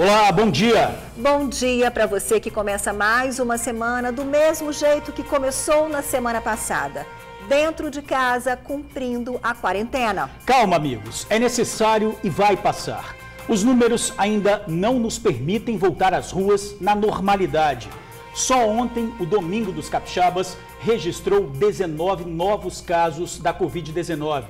Olá, bom dia! Bom dia para você que começa mais uma semana do mesmo jeito que começou na semana passada. Dentro de casa, cumprindo a quarentena. Calma, amigos, é necessário e vai passar. Os números ainda não nos permitem voltar às ruas na normalidade. Só ontem, o Domingo dos Capixabas registrou 19 novos casos da Covid-19.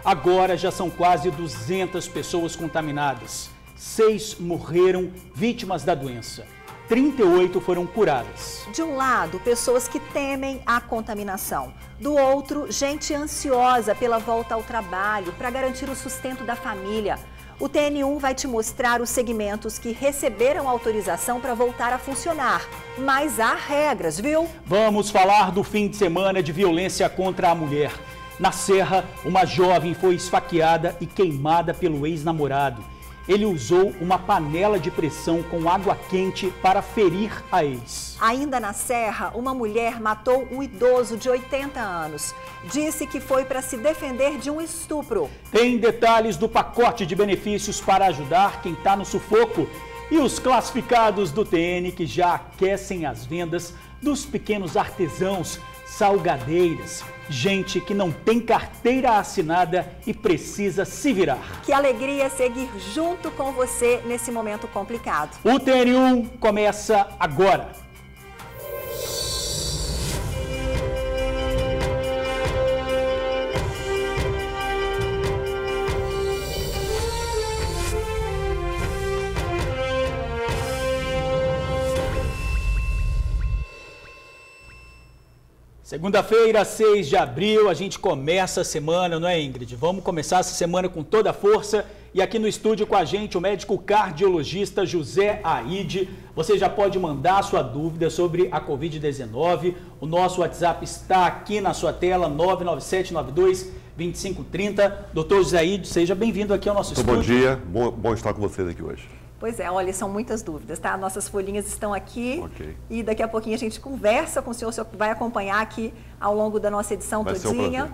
Agora já são quase 200 pessoas contaminadas. 6 morreram vítimas da doença. 38 foram curadas. De um lado, pessoas que temem a contaminação. Do outro, gente ansiosa pela volta ao trabalho para garantir o sustento da família. O TN1 vai te mostrar os segmentos que receberam autorização para voltar a funcionar. Mas há regras, viu? Vamos falar do fim de semana de violência contra a mulher. Na Serra, uma jovem foi esfaqueada e queimada pelo ex-namorado. Ele usou uma panela de pressão com água quente para ferir a ex. Ainda na Serra, uma mulher matou um idoso de 80 anos. Disse que foi para se defender de um estupro. Tem detalhes do pacote de benefícios para ajudar quem está no sufoco e os classificados do TN que já aquecem as vendas dos pequenos artesãos, salgadeiras, gente que não tem carteira assinada e precisa se virar. Que alegria seguir junto com você nesse momento complicado. O TN1 começa agora. Segunda-feira, 6 de abril, a gente começa a semana, não é, Ingrid? Vamos começar essa semana com toda a força. E aqui no estúdio com a gente, o médico cardiologista José Aide. Você já pode mandar a sua dúvida sobre a Covid-19. O nosso WhatsApp está aqui na sua tela, 99792-2530. Doutor José Aide, seja bem-vindo aqui ao nosso estúdio. Bom dia, bom estar com vocês aqui hoje. Pois é, olha, são muitas dúvidas, tá? Nossas folhinhas estão aqui. Okay. E daqui a pouquinho a gente conversa com o senhor vai acompanhar aqui ao longo da nossa edição todinha.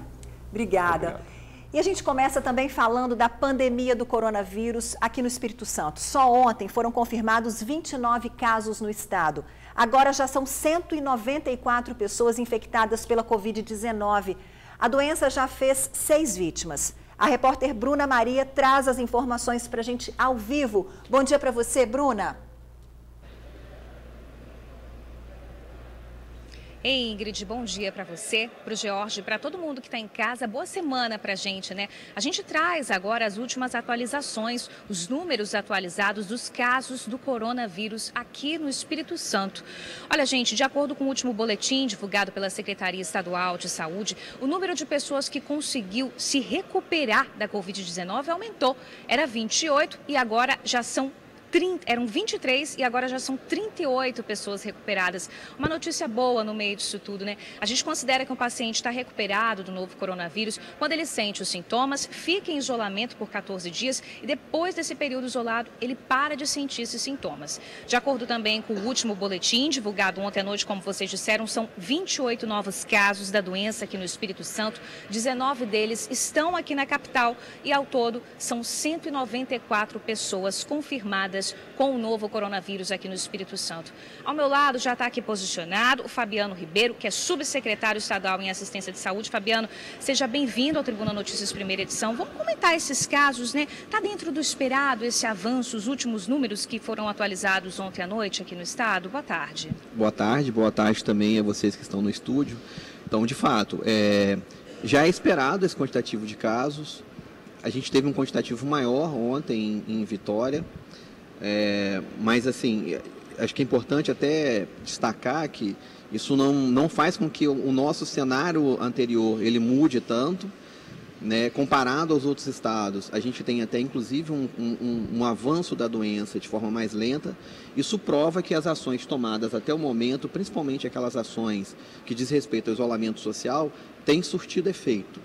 Obrigada. Obrigado. E a gente começa também falando da pandemia do coronavírus aqui no Espírito Santo. Só ontem foram confirmados 29 casos no estado. Agora já são 194 pessoas infectadas pela Covid-19. A doença já fez 6 vítimas. A repórter Bruna Maria traz as informações para a gente ao vivo. Bom dia para você, Bruna. Ei, Ingrid, bom dia para você, para o George, para todo mundo que está em casa. Boa semana para a gente, né? A gente traz agora as últimas atualizações, os números atualizados dos casos do coronavírus aqui no Espírito Santo. Olha, gente, de acordo com o último boletim divulgado pela Secretaria Estadual de Saúde, o número de pessoas que conseguiu se recuperar da Covid-19 aumentou. Era 28 e agora já são eram 23 e agora já são 38 pessoas recuperadas. Uma notícia boa no meio disso tudo, né? A gente considera que um paciente está recuperado do novo coronavírus quando ele sente os sintomas, fica em isolamento por 14 dias e depois desse período isolado, ele para de sentir esses sintomas. De acordo também com o último boletim divulgado ontem à noite, como vocês disseram, são 28 novos casos da doença aqui no Espírito Santo. 19 deles estão aqui na capital e ao todo são 194 pessoas confirmadas com o novo coronavírus aqui no Espírito Santo. Ao meu lado já está aqui posicionado o Fabiano Ribeiro, que é subsecretário estadual em assistência de saúde. Fabiano, seja bem-vindo ao Tribuna Notícias primeira edição. Vamos comentar esses casos, né? Está dentro do esperado esse avanço, os últimos números que foram atualizados ontem à noite aqui no estado? Boa tarde. Boa tarde também a vocês que estão no estúdio. Então, de fato, já é esperado esse quantitativo de casos. A gente teve um quantitativo maior ontem em Vitória. Mas assim, acho que é importante até destacar que isso não faz com que o nosso cenário anterior ele mude tanto, né? Comparado aos outros estados. A gente tem até inclusive um avanço da doença de forma mais lenta. Isso prova que as ações tomadas até o momento, principalmente aquelas ações que diz respeito ao isolamento social, têm surtido efeito.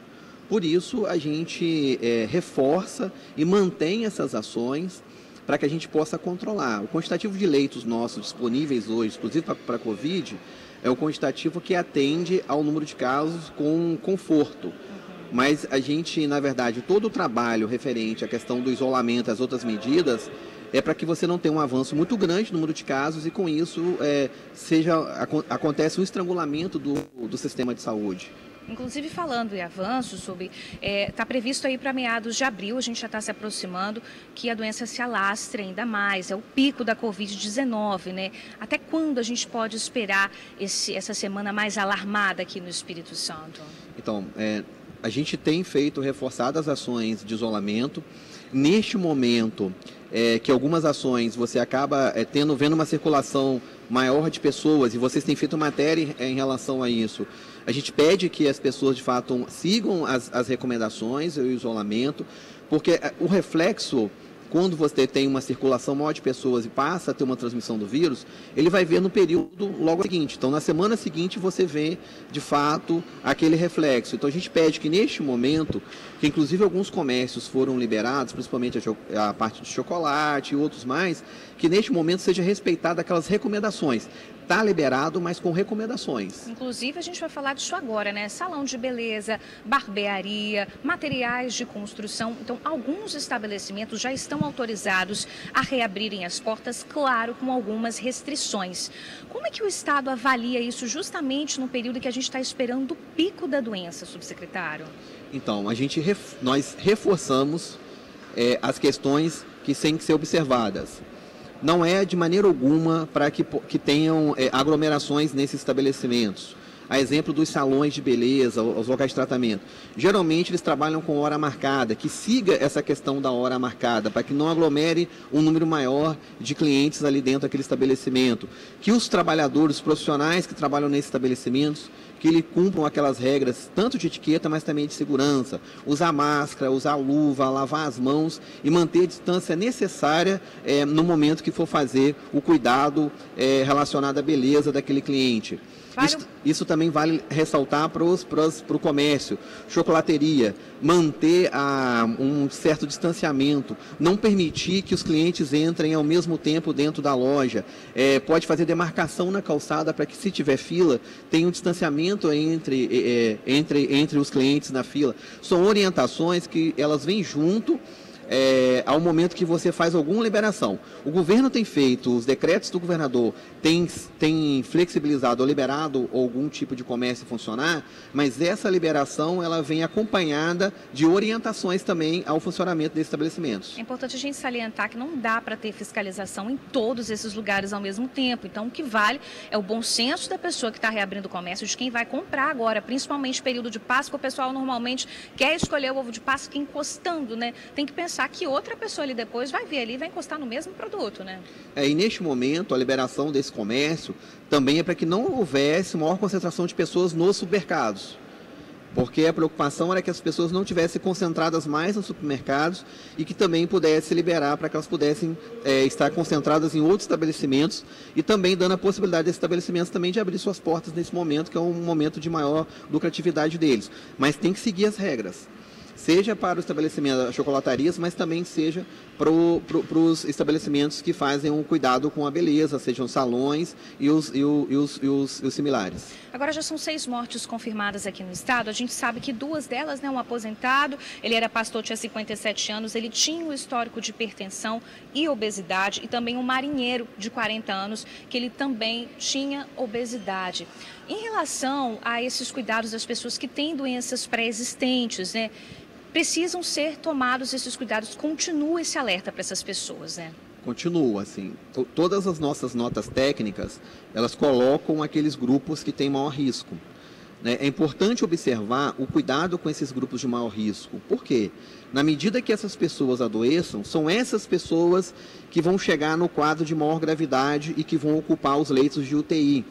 Por isso a gente reforça e mantém essas ações para que a gente possa controlar. O quantitativo de leitos nossos disponíveis hoje, inclusive para a Covid, é o quantitativo que atende ao número de casos com conforto. Mas a gente, na verdade, todo o trabalho referente à questão do isolamento, às outras medidas, é para que você não tenha um avanço muito grande no número de casos e com isso acontece um estrangulamento do sistema de saúde. Inclusive falando em avanço sobre, está previsto aí para meados de abril, a gente já está se aproximando, que a doença se alastre ainda mais, é o pico da Covid-19, né? Até quando a gente pode esperar essa semana mais alarmada aqui no Espírito Santo? Então, a gente tem feito reforçadas ações de isolamento. Neste momento, que algumas ações você acaba vendo uma circulação maior de pessoas, e vocês têm feito matéria em relação a isso, a gente pede que as pessoas, de fato, sigam as recomendações e o isolamento, porque o reflexo, quando você tem uma circulação maior de pessoas e passa a ter uma transmissão do vírus, ele vai ver no período logo seguinte. Então, na semana seguinte, você vê, de fato, aquele reflexo. Então, a gente pede que, neste momento, que inclusive alguns comércios foram liberados, principalmente a parte de chocolate e outros mais, que neste momento seja respeitada aquelas recomendações. Está liberado, mas com recomendações. Inclusive, a gente vai falar disso agora, né? Salão de beleza, barbearia, materiais de construção. Então, alguns estabelecimentos já estão autorizados a reabrirem as portas, claro, com algumas restrições. Como é que o Estado avalia isso justamente no período que a gente está esperando o pico da doença, subsecretário? Então, nós reforçamos as questões que têm que ser observadas. Não é de maneira alguma para que tenham aglomerações nesses estabelecimentos. A exemplo dos salões de beleza, os locais de tratamento. Geralmente eles trabalham com hora marcada, que siga essa questão da hora marcada, para que não aglomere um número maior de clientes ali dentro daquele estabelecimento. Que os trabalhadores, os profissionais que trabalham nesses estabelecimentos, que eles cumpram aquelas regras, tanto de etiqueta, mas também de segurança. Usar máscara, usar luva, lavar as mãos e manter a distância necessária no momento que for fazer o cuidado relacionado à beleza daquele cliente. Isso também vale ressaltar para o comércio, chocolateria, manter um certo distanciamento, não permitir que os clientes entrem ao mesmo tempo dentro da loja, pode fazer demarcação na calçada para que, se tiver fila, tenha um distanciamento entre os clientes na fila. São orientações que elas vêm junto ao momento que você faz alguma liberação. O governo tem feito, os decretos do governador tem flexibilizado ou liberado algum tipo de comércio funcionar, mas essa liberação ela vem acompanhada de orientações também ao funcionamento desses estabelecimentos. É importante a gente salientar que não dá para ter fiscalização em todos esses lugares ao mesmo tempo. Então, o que vale é o bom senso da pessoa que está reabrindo o comércio, de quem vai comprar agora, principalmente período de Páscoa. O pessoal normalmente quer escolher o ovo de Páscoa encostando, né? Tem que pensar que outra pessoa ali depois vai ver ali e vai encostar no mesmo produto, né? E neste momento, a liberação desse comércio também é para que não houvesse maior concentração de pessoas nos supermercados. Porque a preocupação era que as pessoas não tivessem concentradas mais nos supermercados e que também pudesse liberar para que elas pudessem estar concentradas em outros estabelecimentos e também dando a possibilidade desses estabelecimentos também de abrir suas portas nesse momento, que é um momento de maior lucratividade deles. Mas tem que seguir as regras. Seja para o estabelecimento das chocolatarias, mas também seja para os estabelecimentos que fazem um cuidado com a beleza, sejam salões e os similares. Agora já são 6 mortes confirmadas aqui no estado. A gente sabe que 2 delas, né, um aposentado, ele era pastor, tinha 57 anos, ele tinha um histórico de hipertensão e obesidade, e também um marinheiro de 40 anos, que ele também tinha obesidade. Em relação a esses cuidados das pessoas que têm doenças pré-existentes, né, precisam ser tomados esses cuidados, continua esse alerta para essas pessoas, né? Continua, assim. Todas as nossas notas técnicas, elas colocam aqueles grupos que têm maior risco. Né? É importante observar o cuidado com esses grupos de maior risco. Por quê? Na medida que essas pessoas adoeçam, são essas pessoas que vão chegar no quadro de maior gravidade e que vão ocupar os leitos de UTI.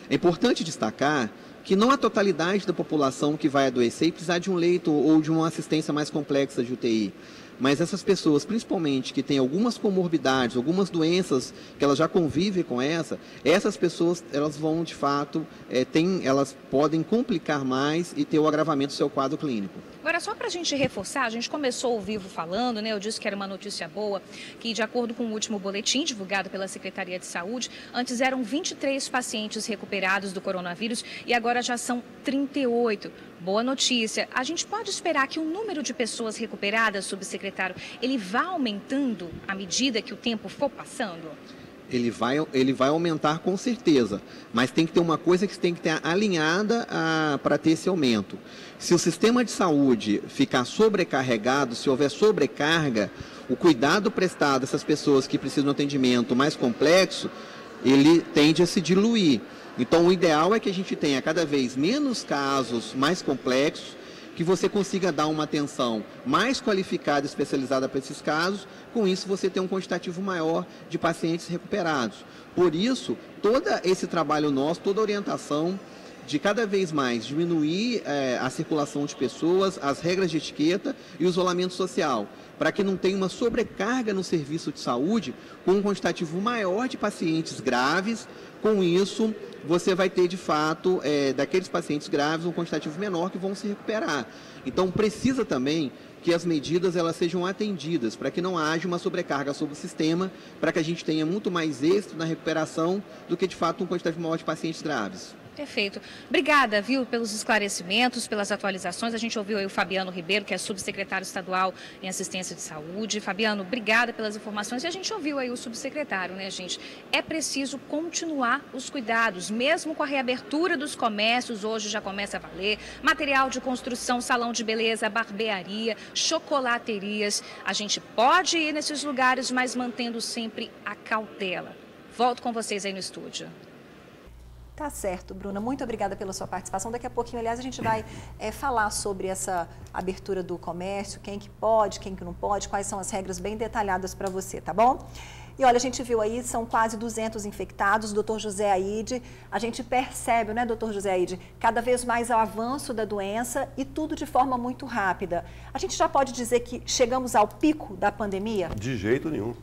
É importante destacar que não a totalidade da população que vai adoecer e precisar de um leito ou de uma assistência mais complexa de UTI. Mas essas pessoas, principalmente, que têm algumas comorbidades, algumas doenças que elas já convivem com essas pessoas, elas vão, de fato, elas podem complicar mais e ter o agravamento do seu quadro clínico. Agora, só para a gente reforçar, a gente começou ao vivo falando, né? Eu disse que era uma notícia boa, que de acordo com o último boletim divulgado pela Secretaria de Saúde, antes eram 23 pacientes recuperados do coronavírus e agora já são 38. Boa notícia. A gente pode esperar que o número de pessoas recuperadas, subsecretário, ele vá aumentando à medida que o tempo for passando? Ele vai aumentar com certeza, mas tem que ter uma coisa que tem que ter alinhada para ter esse aumento. Se o sistema de saúde ficar sobrecarregado, se houver sobrecarga, o cuidado prestado a essas pessoas que precisam de um atendimento mais complexo, ele tende a se diluir. Então, o ideal é que a gente tenha cada vez menos casos mais complexos, que você consiga dar uma atenção mais qualificada e especializada para esses casos, com isso você tem um quantitativo maior de pacientes recuperados. Por isso, todo esse trabalho nosso, toda a orientação de cada vez mais diminuir a circulação de pessoas, as regras de etiqueta e o isolamento social, para que não tenha uma sobrecarga no serviço de saúde com um quantitativo maior de pacientes graves. Com isso, você vai ter, de fato, daqueles pacientes graves, um quantitativo menor que vão se recuperar. Então, precisa também que as medidas elas sejam atendidas, para que não haja uma sobrecarga sobre o sistema, para que a gente tenha muito mais êxito na recuperação do que, de fato, um quantitativo maior de pacientes graves. Perfeito. Obrigada, viu, pelos esclarecimentos, pelas atualizações. A gente ouviu aí o Fabiano Ribeiro, que é subsecretário estadual em assistência de saúde. Fabiano, obrigada pelas informações. E a gente ouviu aí o subsecretário, né, gente? É preciso continuar os cuidados, mesmo com a reabertura dos comércios, hoje já começa a valer. Material de construção, salão de beleza, barbearia, chocolaterias. A gente pode ir nesses lugares, mas mantendo sempre a cautela. Volto com vocês aí no estúdio. Tá certo, Bruna. Muito obrigada pela sua participação. Daqui a pouquinho, aliás, a gente vai falar sobre essa abertura do comércio, quem que pode, quem que não pode, quais são as regras bem detalhadas para você, tá bom? E olha, a gente viu aí, são quase 200 infectados, doutor José Aide, a gente percebe, né, doutor José Aide, cada vez mais o avanço da doença e tudo de forma muito rápida. A gente já pode dizer que chegamos ao pico da pandemia? De jeito nenhum.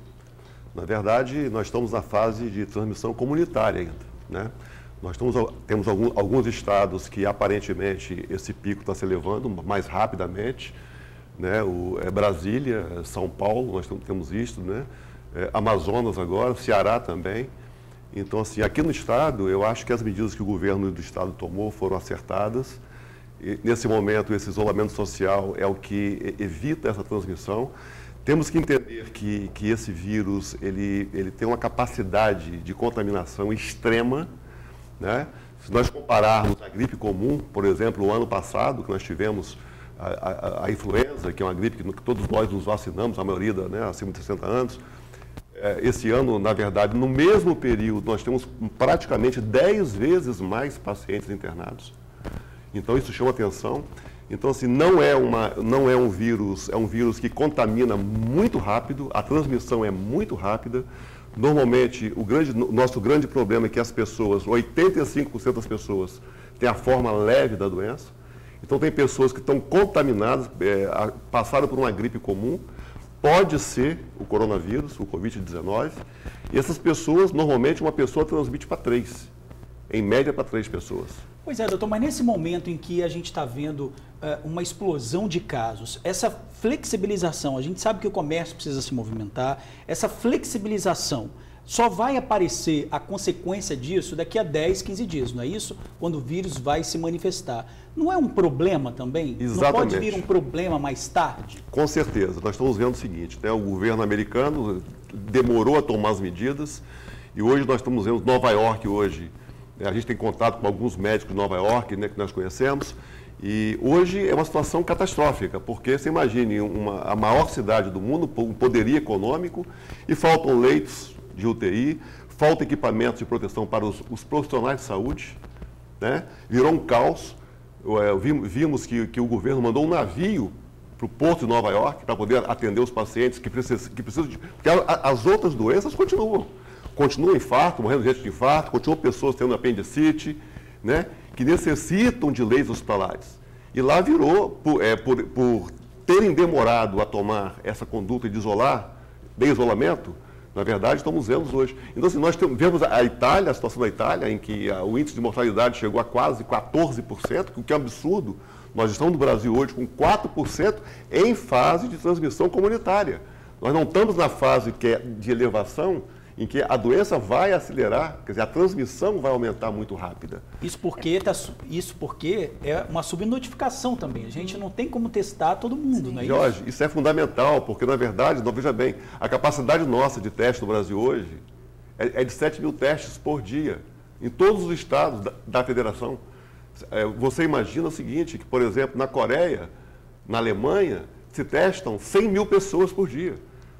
Na verdade, nós estamos na fase de transmissão comunitária ainda, né? Nós temos alguns estados que, aparentemente, esse pico está se elevando mais rapidamente, né? Brasília, São Paulo, nós temos isso, né? Amazonas agora, Ceará também. Então, assim, aqui no estado, eu acho que as medidas que o governo do estado tomou foram acertadas. E, nesse momento, esse isolamento social é o que evita essa transmissão. Temos que entender que esse vírus ele tem uma capacidade de contaminação extrema, né? Se nós compararmos a gripe comum, por exemplo, o ano passado, que nós tivemos a influenza, que é uma gripe que todos nós nos vacinamos, a maioria, né, acima de 60 anos, esse ano, na verdade, no mesmo período, nós temos praticamente 10 vezes mais pacientes internados. Então, isso chama atenção. Então, assim, não é um vírus, é um vírus que contamina muito rápido, a transmissão é muito rápida. Normalmente, nosso grande problema é que as pessoas, 85% das pessoas, têm a forma leve da doença. Então, tem pessoas que estão contaminadas, passaram por uma gripe comum, pode ser o coronavírus, o Covid-19, e essas pessoas, normalmente, uma pessoa transmite para 3, em média para 3 pessoas. Pois é, doutor, mas nesse momento em que a gente está vendo uma explosão de casos, essa flexibilização, a gente sabe que o comércio precisa se movimentar, essa flexibilização só vai aparecer a consequência disso daqui a 10, 15 dias, não é isso? Quando o vírus vai se manifestar. Não é um problema também? Exatamente. Não pode vir um problema mais tarde? Com certeza. Nós estamos vendo o seguinte, né? O governo americano demorou a tomar as medidas e hoje nós estamos vendo Nova York hoje. A gente tem contato com alguns médicos de Nova York, né, que nós conhecemos, e hoje é uma situação catastrófica, porque você imagine a maior cidade do mundo, um poderio econômico, e faltam leitos de UTI, falta equipamentos de proteção para os profissionais de saúde, né? Virou um caos. Vimos que o governo mandou um navio para o porto de Nova York para poder atender os pacientes que precisam de... Porque as outras doenças continuam. Continua infarto, morrendo gente de infarto, continuam pessoas tendo apendicite, né, que necessitam de leitos hospitalares. E lá virou, por terem demorado a tomar essa conduta de isolamento, na verdade, estamos vendo hoje. Então, assim, nós vemos a Itália, a situação da Itália, em que o índice de mortalidade chegou a quase 14%, o que é um absurdo. Nós estamos no Brasil hoje com 4% em fase de transmissão comunitária. Nós não estamos na fase que é de elevação em que a doença vai acelerar, quer dizer, a transmissão vai aumentar muito rápida. Isso porque é uma subnotificação também. A gente não tem como testar todo mundo, não é isso? Jorge, isso é fundamental, porque, na verdade, veja bem, a capacidade nossa de teste no Brasil hoje é de 7 mil testes por dia, em todos os estados da federação. Você imagina o seguinte, que, por exemplo, na Coreia, na Alemanha, se testam 100 mil pessoas por dia.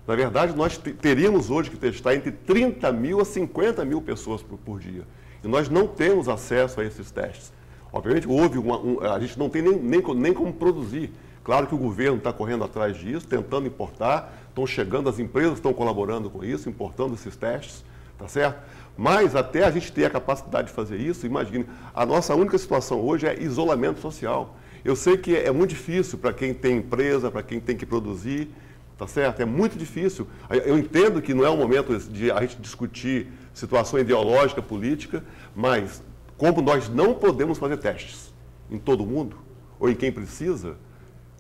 Na verdade, nós teríamos hoje que testar entre 30 mil a 50 mil pessoas por dia. E nós não temos acesso a esses testes. Obviamente, a gente não tem nem como produzir. Claro que o governo está correndo atrás disso, tentando importar, estão chegando, as empresas estão colaborando com isso, importando esses testes, tá certo? Mas até a gente ter a capacidade de fazer isso, imagine, a nossa única situação hoje é isolamento social. Eu sei que é muito difícil para quem tem empresa, para quem tem que produzir, tá certo? É muito difícil. Eu entendo que não é o momento de a gente discutir situação ideológica, política, mas como nós não podemos fazer testes em todo mundo, ou em quem precisa,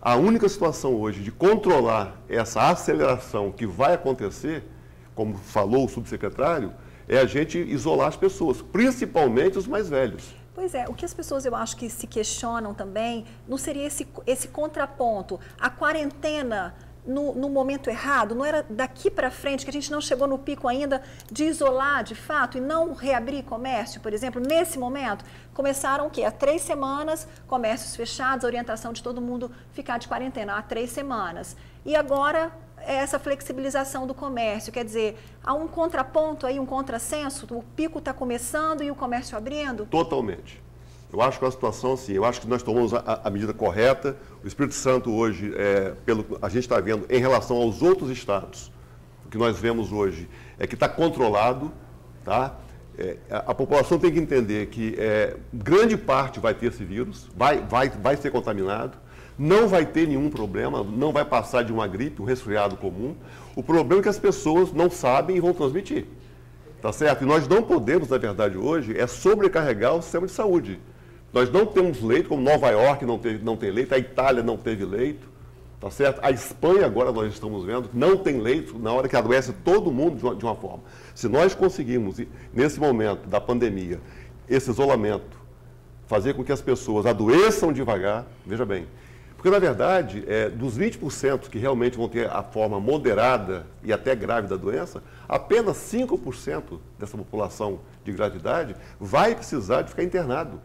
a única situação hoje de controlar essa aceleração que vai acontecer, como falou o subsecretário, é a gente isolar as pessoas, principalmente os mais velhos. Pois é, o que as pessoas eu acho que se questionam também, não seria esse contraponto, a quarentena no momento errado, não era daqui para frente, que a gente não chegou no pico ainda de isolar de fato e não reabrir comércio, por exemplo, nesse momento, começaram o quê? Há 3 semanas, comércios fechados, a orientação de todo mundo ficar de quarentena há 3 semanas. E agora, essa flexibilização do comércio, quer dizer, há um contraponto aí, um contrassenso, o pico está começando e o comércio abrindo? Totalmente. Eu acho que a situação, assim, eu acho que nós tomamos a medida correta. O Espírito Santo hoje, a gente está vendo em relação aos outros estados, o que nós vemos hoje é que está controlado, tá? A população tem que entender que grande parte vai ter esse vírus, vai ser contaminado, não vai ter nenhum problema, não vai passar de uma gripe, um resfriado comum. O problema é que as pessoas não sabem e vão transmitir, tá certo? E nós não podemos, na verdade, hoje, sobrecarregar o sistema de saúde. Nós não temos leito, como Nova York não tem leito, a Itália não teve leito, tá certo? A Espanha, agora nós estamos vendo, não tem leito, na hora que adoece todo mundo de uma forma. Se nós conseguirmos, nesse momento da pandemia, esse isolamento, fazer com que as pessoas adoeçam devagar, veja bem, porque, na verdade, dos 20% que realmente vão ter a forma moderada e até grave da doença, apenas 5% dessa população de gravidade vai precisar de ficar internado.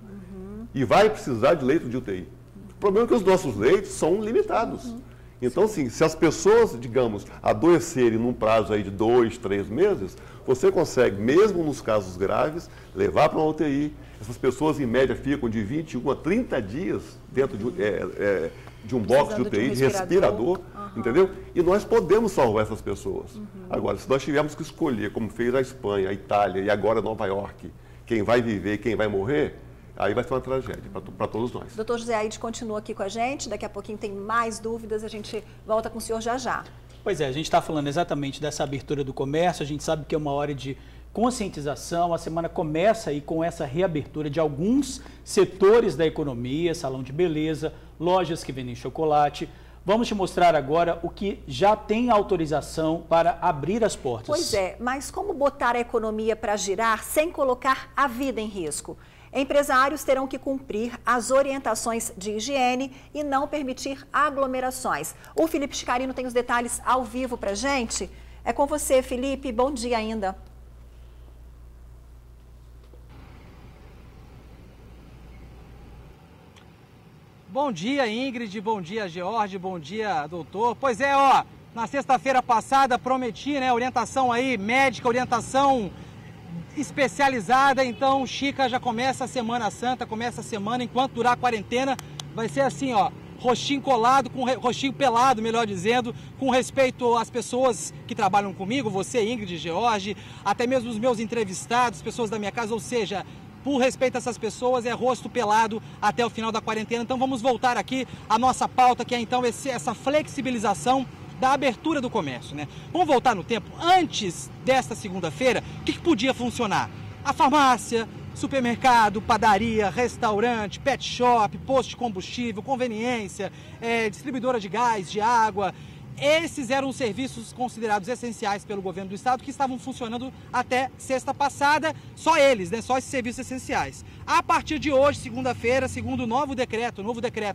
E vai precisar de leito de UTI. O problema é que os nossos leitos são limitados. Então, assim, se as pessoas, digamos, adoecerem num prazo aí de 2, 3 meses, você consegue, mesmo nos casos graves, levar para uma UTI. Essas pessoas, em média, ficam de 21 a 30 dias dentro de um box de UTI, de respirador, entendeu? E nós podemos salvar essas pessoas. Agora, se nós tivermos que escolher, como fez a Espanha, a Itália e agora Nova York, quem vai viver e quem vai morrer, aí vai ser uma tragédia para todos nós. Doutor José Aide continua aqui com a gente, daqui a pouquinho tem mais dúvidas, a gente volta com o senhor já já. Pois é, a gente está falando exatamente dessa abertura do comércio, a gente sabe que é uma hora de conscientização, a semana começa aí com essa reabertura de alguns setores da economia, salão de beleza, lojas que vendem chocolate. Vamos te mostrar agora o que já tem autorização para abrir as portas. Pois é, mas como botar a economia para girar sem colocar a vida em risco? Empresários terão que cumprir as orientações de higiene e não permitir aglomerações. O Felipe Chicarino tem os detalhes ao vivo para a gente. É com você, Felipe. Bom dia ainda. Bom dia, Ingrid. Bom dia, George. Bom dia, doutor. Pois é, na sexta-feira passada prometi, né, orientação aí médica, orientação especializada, então Chica já começa a Semana Santa, começa a semana, enquanto durar a quarentena, vai ser assim, rostinho colado, rostinho pelado, melhor dizendo, com respeito às pessoas que trabalham comigo, você, Ingrid, George, até mesmo os meus entrevistados, pessoas da minha casa, ou seja, por respeito a essas pessoas, é rosto pelado até o final da quarentena. Então vamos voltar aqui à nossa pauta, que é então essa flexibilização da abertura do comércio, né? Vamos voltar no tempo. Antes desta segunda-feira, o que podia funcionar? A farmácia, supermercado, padaria, restaurante, pet shop, posto de combustível, conveniência, distribuidora de gás, de água, esses eram os serviços considerados essenciais pelo governo do estado que estavam funcionando até sexta passada, só eles, né? Só esses serviços essenciais. A partir de hoje, segunda-feira, segundo o novo decreto,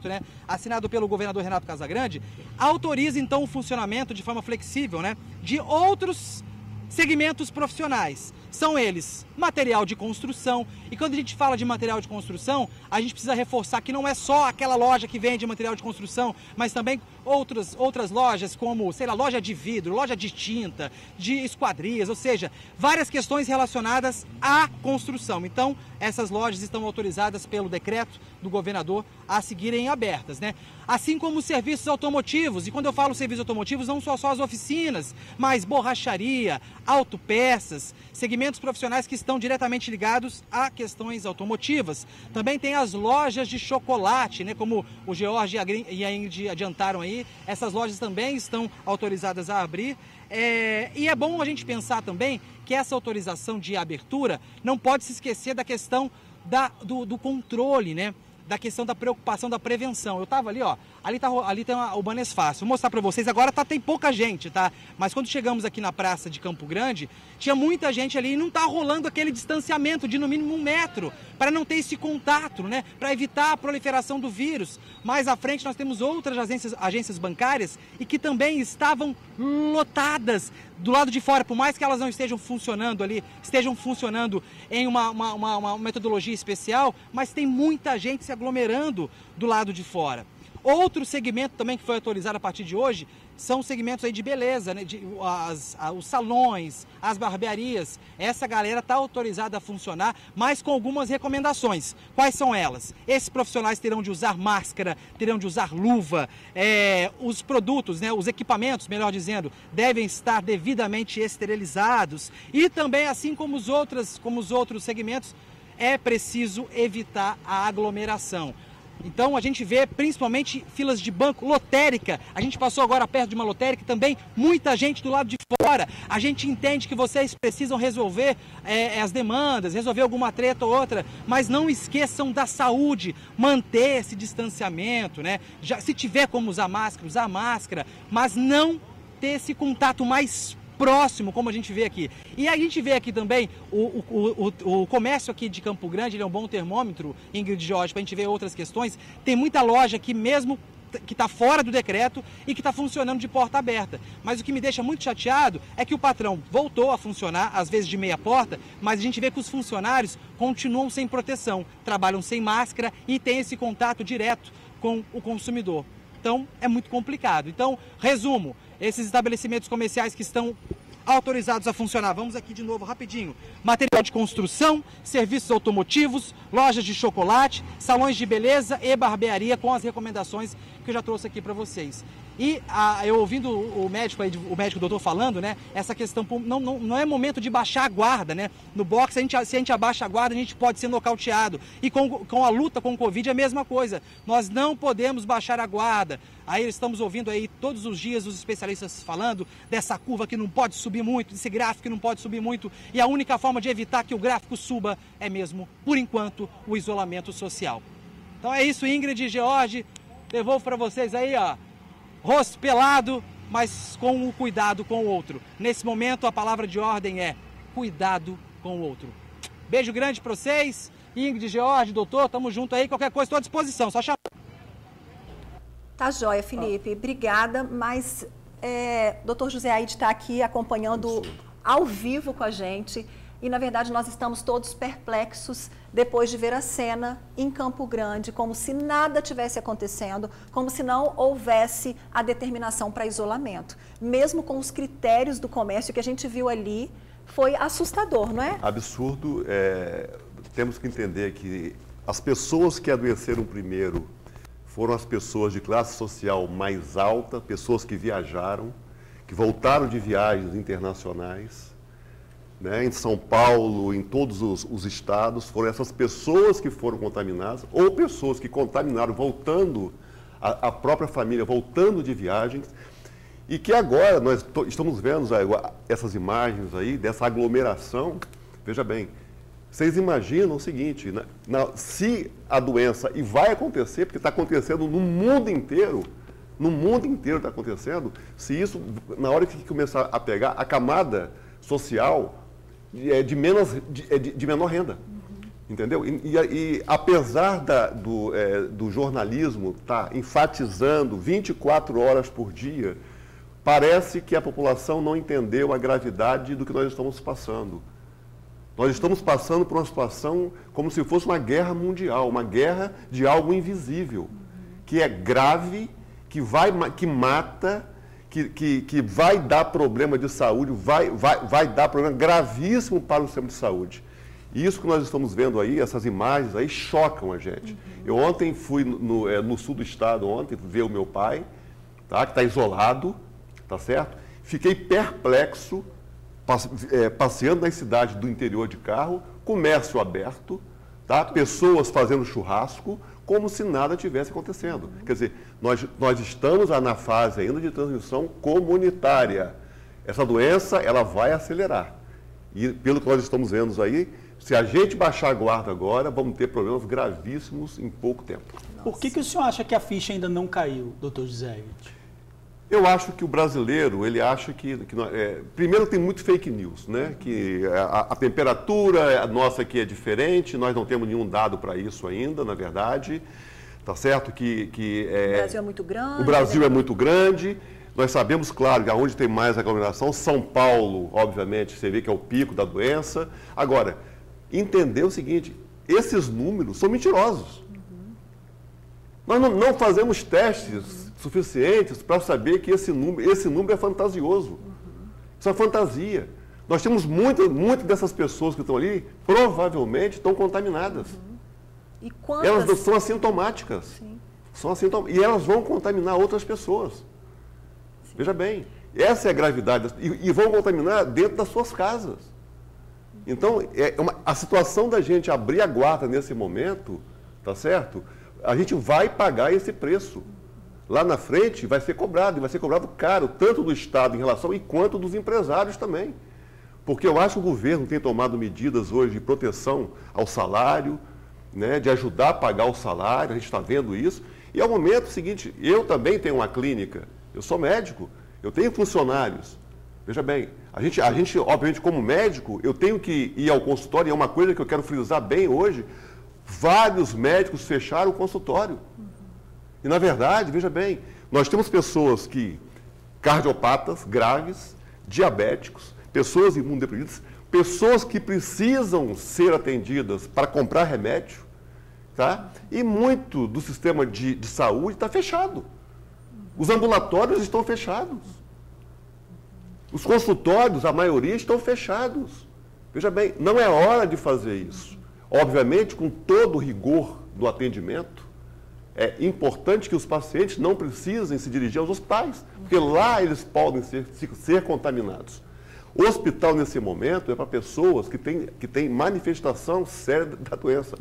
né, assinado pelo governador Renato Casagrande, autoriza então o funcionamento de forma flexível, né, de outros segmentos profissionais. São eles material de construção, e quando a gente fala de material de construção, a gente precisa reforçar que não é só aquela loja que vende material de construção, mas também outras lojas como, sei lá, loja de vidro, loja de tinta, de esquadrias, ou seja, várias questões relacionadas à construção. Então, essas lojas estão autorizadas pelo decreto do governador a seguirem abertas, né? Assim como os serviços automotivos, e quando eu falo serviços automotivos, não só as oficinas, mas borracharia, autopeças, segmentos profissionais que estão diretamente ligados a questões automotivas. Também tem as lojas de chocolate, né? Como o George e a Ingrid adiantaram aí, essas lojas também estão autorizadas a abrir. E é bom a gente pensar também que essa autorização de abertura não pode se esquecer da questão do controle, né? Da questão da preocupação da prevenção. Eu estava ali, ó, ali tem o Banesfácio. Vou mostrar para vocês, agora tem pouca gente, tá? Mas quando chegamos aqui na praça de Campo Grande, tinha muita gente ali e não tá rolando aquele distanciamento de no mínimo 1 metro, para não ter esse contato, né? Para evitar a proliferação do vírus. Mais à frente nós temos outras agências bancárias e que também estavam lotadas do lado de fora, por mais que elas não estejam funcionando ali, estejam funcionando em uma metodologia especial, mas tem muita gente se aglomerando do lado de fora. Outro segmento também que foi autorizado a partir de hoje são segmentos aí de beleza, né? Os salões, as barbearias. Essa galera está autorizada a funcionar, mas com algumas recomendações. Quais são elas? Esses profissionais terão de usar máscara, terão de usar luva, os produtos, né? Os equipamentos, melhor dizendo, devem estar devidamente esterilizados. E também, assim como os outros segmentos, é preciso evitar a aglomeração. Então a gente vê principalmente filas de banco, lotérica. A gente passou agora perto de uma lotérica e também muita gente do lado de fora. A gente entende que vocês precisam resolver as demandas, resolver alguma treta ou outra, mas não esqueçam da saúde, manter esse distanciamento, né? Se tiver como usar máscara, mas não ter esse contato mais próximo, como a gente vê aqui. E a gente vê aqui também o comércio aqui de Campo Grande, ele é um bom termômetro, Ingrid e Jorge, para a gente ver outras questões. Tem muita loja aqui mesmo que está fora do decreto e que está funcionando de porta aberta. Mas o que me deixa muito chateado é que o patrão voltou a funcionar, às vezes de meia porta, mas a gente vê que os funcionários continuam sem proteção, trabalham sem máscara e têm esse contato direto com o consumidor. Então, é muito complicado. Então, resumo, esses estabelecimentos comerciais que estão autorizados a funcionar, vamos aqui de novo rapidinho: material de construção, serviços automotivos, lojas de chocolate, salões de beleza e barbearia, com as recomendações que eu já trouxe aqui para vocês. E eu ouvindo o médico doutor falando, né, essa questão, não é momento de baixar a guarda, né? No boxe, se a gente abaixa a guarda, a gente pode ser nocauteado. E com a luta com o Covid é a mesma coisa. Nós não podemos baixar a guarda. Aí estamos ouvindo aí todos os dias os especialistas falando dessa curva que não pode subir muito, desse gráfico que não pode subir muito. E a única forma de evitar que o gráfico suba é mesmo, por enquanto, o isolamento social. Então é isso, Ingrid e George. Devolvo para vocês aí, ó. Rosto pelado, mas com o cuidado com o outro. Nesse momento, a palavra de ordem é cuidado com o outro. Beijo grande para vocês. Ingrid, George, doutor, tamo junto aí. Qualquer coisa, estou à disposição. Só chamar. Tá joia, Felipe. Obrigada, mas doutor José Aide está aqui acompanhando ao vivo com a gente. E, na verdade, nós estamos todos perplexos depois de ver a cena em Campo Grande, como se nada tivesse acontecendo, como se não houvesse a determinação para isolamento. Mesmo com os critérios do comércio que a gente viu ali, foi assustador, não é? Absurdo. Temos que entender que as pessoas que adoeceram primeiro foram as pessoas de classe social mais alta, pessoas que viajaram, que voltaram de viagens internacionais. Né, em São Paulo, em todos os estados, foram essas pessoas que foram contaminadas, ou pessoas que contaminaram voltando, a própria família voltando de viagens, e que agora nós estamos vendo essas imagens aí, dessa aglomeração. Veja bem, vocês imaginam o seguinte, se a doença, e vai acontecer, porque está acontecendo no mundo inteiro, No mundo inteiro está acontecendo. Se isso, na hora que começar a pegar a camada social de menor renda. Entendeu? E apesar do jornalismo estar enfatizando 24 horas por dia, parece que a população não entendeu a gravidade do que nós estamos passando. Nós estamos passando por uma situação como se fosse uma guerra mundial, uma guerra de algo invisível, que é grave, que mata, que vai dar problema de saúde, vai dar problema gravíssimo para o sistema de saúde. E isso que nós estamos vendo aí, essas imagens aí, chocam a gente. Eu ontem fui no sul do estado, ver o meu pai, tá, que está isolado, tá certo? Fiquei perplexo, passeando nas cidades do interior de carro, comércio aberto, tá? Pessoas fazendo churrasco, como se nada tivesse acontecendo. Quer dizer, nós estamos na fase ainda de transmissão comunitária. Essa doença, ela vai acelerar. E pelo que nós estamos vendo aí, se a gente baixar a guarda agora, vamos ter problemas gravíssimos em pouco tempo. Por que o senhor acha que a ficha ainda não caiu, doutor José? Eu acho que o brasileiro, ele acha que primeiro tem muito fake news, né? Que a temperatura nossa aqui é diferente, nós não temos nenhum dado para isso ainda, na verdade, tá certo? O Brasil é muito grande. O Brasil é muito grande. Nós sabemos, claro, que onde tem mais aglomeração, São Paulo, obviamente, você vê que é o pico da doença. Agora, entender o seguinte, esses números são mentirosos. Nós não fazemos testes suficientes para saber que esse número é fantasioso. Isso é fantasia. Nós temos muitas dessas pessoas que estão ali, provavelmente estão contaminadas. E quantas? Elas são assintomáticas. Sim. E elas vão contaminar outras pessoas. Sim. Veja bem, essa é a gravidade. E vão contaminar dentro das suas casas. Então, a situação da gente abrir a guarda nesse momento, tá certo? A gente vai pagar esse preço. Lá na frente vai ser cobrado, e vai ser cobrado caro, tanto do Estado em relação e quanto dos empresários também. Porque eu acho que o governo tem tomado medidas hoje de proteção ao salário, né, de ajudar a pagar o salário, a gente está vendo isso. E ao momento seguinte, eu também tenho uma clínica, eu sou médico, eu tenho funcionários. Veja bem, a gente, obviamente, como médico, eu tenho que ir ao consultório, e é uma coisa que eu quero frisar bem hoje, vários médicos fecharam o consultório. E, na verdade, veja bem, nós temos pessoas cardiopatas graves, diabéticos, pessoas imunodeprimidas, pessoas que precisam ser atendidas para comprar remédio, tá? E muito do sistema de saúde está fechado. Os ambulatórios estão fechados. Os consultórios, a maioria, estão fechados. Veja bem, não é hora de fazer isso. Obviamente, com todo o rigor do atendimento, é importante que os pacientes não precisem se dirigir aos hospitais, porque lá eles podem ser contaminados. O hospital, nesse momento, é para pessoas que têm manifestação séria da doença.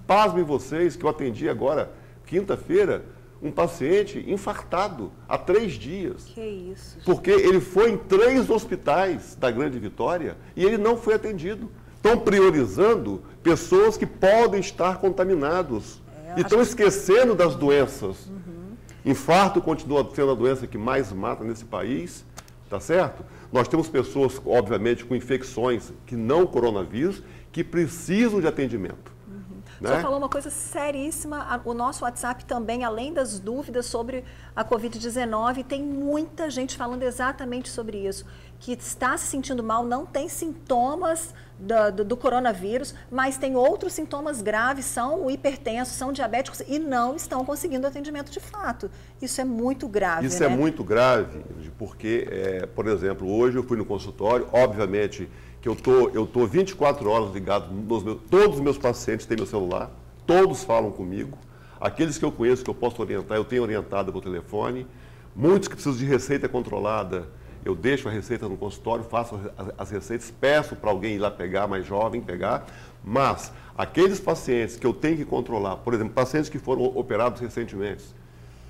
Pasmem vocês que eu atendi agora, quinta-feira, um paciente infartado há 3 dias. Que isso? Porque ele foi em 3 hospitais da Grande Vitória e ele não foi atendido. Estão priorizando pessoas que podem estar contaminados. E estão esquecendo das doenças. Infarto continua sendo a doença que mais mata nesse país, tá certo? Nós temos pessoas, obviamente, com infecções que não coronavírus, que precisam de atendimento. O senhor falou uma coisa seríssima, o nosso WhatsApp também, além das dúvidas sobre a Covid-19, tem muita gente falando exatamente sobre isso, que está se sentindo mal, não tem sintomas do coronavírus, mas tem outros sintomas graves, são hipertensos, são diabéticos e não estão conseguindo atendimento de fato. Isso é muito grave, Isso é muito grave, porque, por exemplo, hoje eu fui no consultório, obviamente que eu tô 24 horas ligado, todos os meus pacientes têm meu celular, todos falam comigo, aqueles que eu conheço, que eu posso orientar, eu tenho orientado pelo telefone, muitos que precisam de receita controlada, eu deixo a receita no consultório, faço as receitas, peço para alguém ir lá pegar, mais jovem, pegar, mas aqueles pacientes que eu tenho que controlar, por exemplo, pacientes que foram operados recentemente,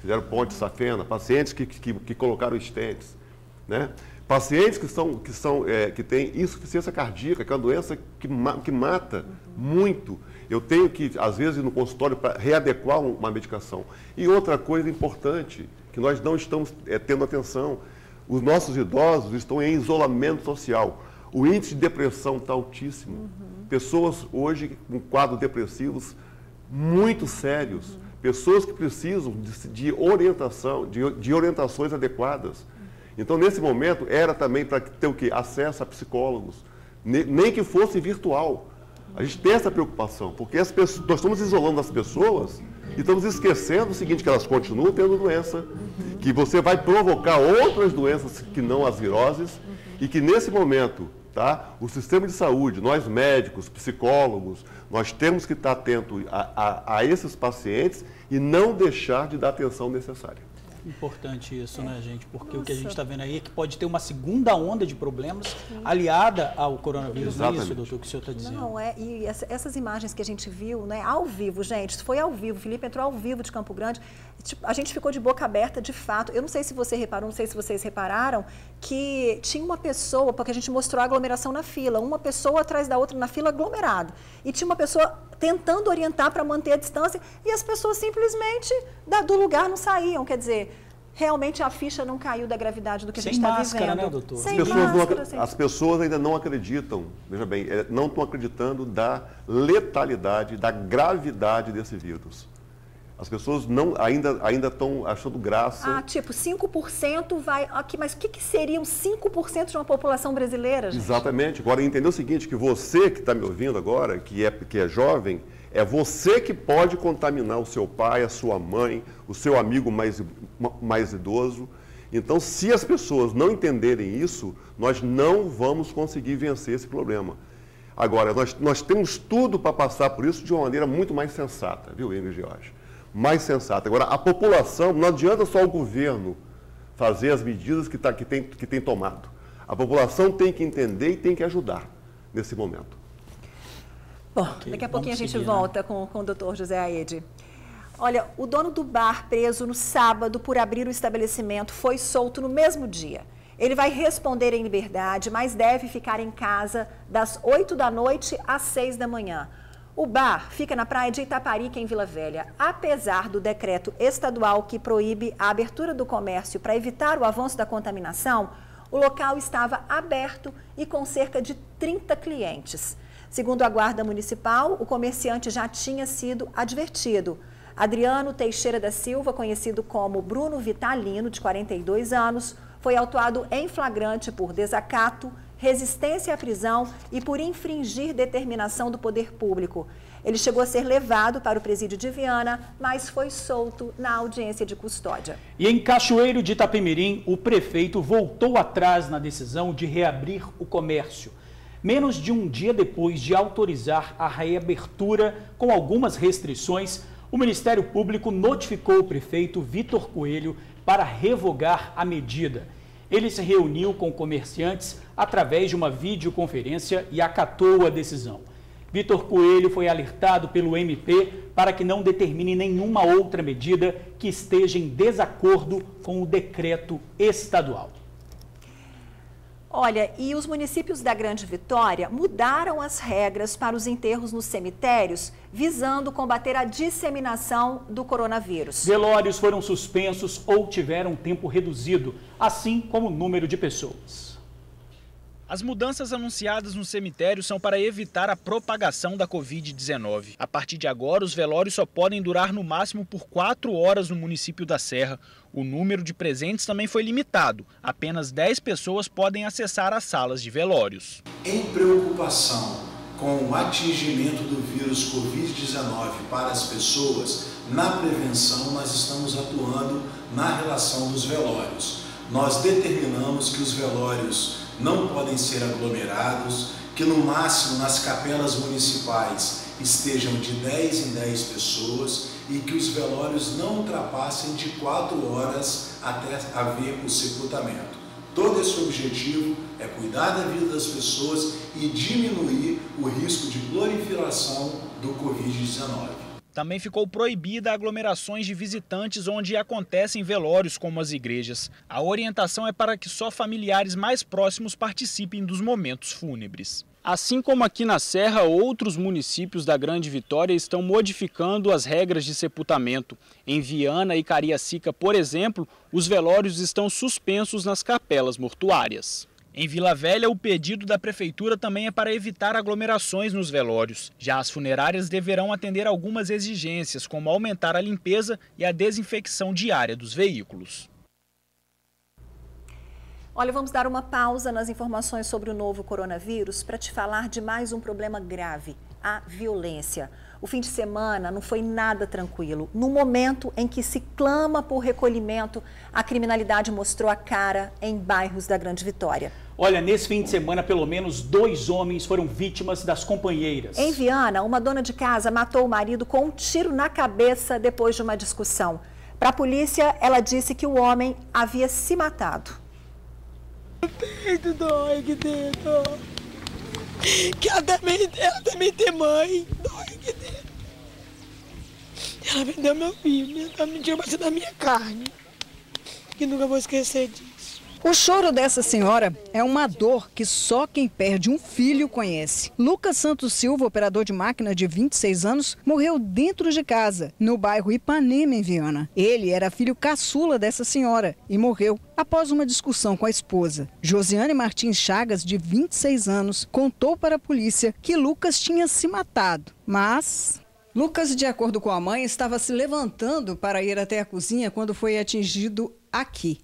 fizeram ponte safena, pacientes que colocaram stents, né? Pacientes que têm insuficiência cardíaca, que é uma doença que mata muito. Eu tenho que, às vezes, ir no consultório para readequar uma medicação. E outra coisa importante, que nós não estamos tendo atenção, os nossos idosos estão em isolamento social. O índice de depressão está altíssimo. Pessoas hoje com quadros depressivos muito sérios. Pessoas que precisam de orientação, de orientações adequadas. Então, nesse momento, era também para ter o quê? Acesso a psicólogos, nem que fosse virtual. A gente tem essa preocupação, porque nós estamos isolando as pessoas e estamos esquecendo o seguinte, que elas continuam tendo doença, que você vai provocar outras doenças que não as viroses, e que nesse momento, tá, o sistema de saúde, nós médicos, psicólogos, nós temos que estar atentos a esses pacientes e não deixar de dar a atenção necessária. Importante isso, né, gente? Porque o que a gente está vendo aí é que pode ter uma segunda onda de problemas aliada ao coronavírus. Não é isso, doutor, que o senhor está dizendo? Não, e essas imagens que a gente viu, né, ao vivo, gente, foi ao vivo, o Felipe entrou ao vivo de Campo Grande, a gente ficou de boca aberta, de fato. Eu não sei se você reparou, não sei se vocês repararam, que tinha uma pessoa, porque a gente mostrou a aglomeração na fila, uma pessoa atrás da outra na fila aglomerado, e tinha uma pessoa tentando orientar para manter a distância, e as pessoas simplesmente do lugar não saíam, quer dizer, realmente a ficha não caiu da gravidade do que a gente está vivendo. Né, doutor? Sem máscara, as pessoas ainda não acreditam, veja bem, não estão acreditando da letalidade, da gravidade desse vírus. As pessoas ainda estão achando graça. Tipo, 5% vai... Aqui, mas o que seriam 5% de uma população brasileira, gente? Exatamente. Agora, entender o seguinte, que você que está me ouvindo agora, que é jovem, é você que pode contaminar o seu pai, a sua mãe, o seu amigo mais idoso. Então, se as pessoas não entenderem isso, nós não vamos conseguir vencer esse problema. Agora, nós temos tudo para passar por isso de uma maneira muito mais sensata, viu, Ingrid e Jorge? Mais sensata. Agora, a população, não adianta só o governo fazer as medidas que tem tomado. A população tem que entender e tem que ajudar nesse momento. Bom, daqui a pouquinho a gente volta com o doutor José Aede. Olha, o dono do bar preso no sábado por abrir o estabelecimento foi solto no mesmo dia. Ele vai responder em liberdade, mas deve ficar em casa das 8 da noite às 6 da manhã. O bar fica na praia de Itaparica, em Vila Velha. Apesar do decreto estadual que proíbe a abertura do comércio para evitar o avanço da contaminação, o local estava aberto e com cerca de 30 clientes. Segundo a Guarda Municipal, o comerciante já tinha sido advertido. Adriano Teixeira da Silva, conhecido como Bruno Vitalino, de 42 anos, foi autuado em flagrante por desacato, resistência à prisão e por infringir determinação do poder público. Ele chegou a ser levado para o presídio de Viana, mas foi solto na audiência de custódia. E em Cachoeiro de Itapemirim, o prefeito voltou atrás na decisão de reabrir o comércio. Menos de um dia depois de autorizar a reabertura com algumas restrições, o Ministério Público notificou o prefeito Vitor Coelho para revogar a medida. Ele se reuniu com comerciantes através de uma videoconferência e acatou a decisão. Vitor Coelho foi alertado pelo MP para que não determine nenhuma outra medida que esteja em desacordo com o decreto estadual. Olha, e os municípios da Grande Vitória mudaram as regras para os enterros nos cemitérios, visando combater a disseminação do coronavírus. Velórios foram suspensos ou tiveram tempo reduzido, assim como o número de pessoas. As mudanças anunciadas no cemitério são para evitar a propagação da Covid-19. A partir de agora, os velórios só podem durar no máximo por 4 horas no município da Serra. O número de presentes também foi limitado. Apenas 10 pessoas podem acessar as salas de velórios. Em preocupação com o atingimento do vírus Covid-19 para as pessoas, na prevenção nós estamos atuando na relação dos velórios. Nós determinamos que os velórios não podem ser aglomerados, que no máximo nas capelas municipais estejam de 10 em 10 pessoas e que os velórios não ultrapassem de 4 horas até haver o sepultamento. Todo esse objetivo é cuidar da vida das pessoas e diminuir o risco de proliferação do Covid-19. Também ficou proibida aglomerações de visitantes onde acontecem velórios, como as igrejas. A orientação é para que só familiares mais próximos participem dos momentos fúnebres. Assim como aqui na Serra, outros municípios da Grande Vitória estão modificando as regras de sepultamento. Em Viana e Cariacica, por exemplo, os velórios estão suspensos nas capelas mortuárias. Em Vila Velha, o pedido da prefeitura também é para evitar aglomerações nos velórios. Já as funerárias deverão atender algumas exigências, como aumentar a limpeza e a desinfecção diária dos veículos. Olha, vamos dar uma pausa nas informações sobre o novo coronavírus para te falar de mais um problema grave, a violência. O fim de semana não foi nada tranquilo. No momento em que se clama por recolhimento, a criminalidade mostrou a cara em bairros da Grande Vitória. Olha, nesse fim de semana, pelo menos 2 homens foram vítimas das companheiras. Em Viana, uma dona de casa matou o marido com um tiro na cabeça depois de uma discussão. Para a polícia, ela disse que o homem havia se matado. O peito dói aqui dentro. Que ela também tem mãe. Dói aqui dentro. Ela vendeu meu filho. Ela me tirou da minha carne. Que nunca vou esquecer disso. O choro dessa senhora é uma dor que só quem perde um filho conhece. Lucas Santos Silva, operador de máquina de 26 anos, morreu dentro de casa, no bairro Ipanema, em Viana. Ele era filho caçula dessa senhora e morreu após uma discussão com a esposa. Josiane Martins Chagas, de 26 anos, contou para a polícia que Lucas tinha se matado, mas... Lucas, de acordo com a mãe, estava se levantando para ir até a cozinha quando foi atingido aqui.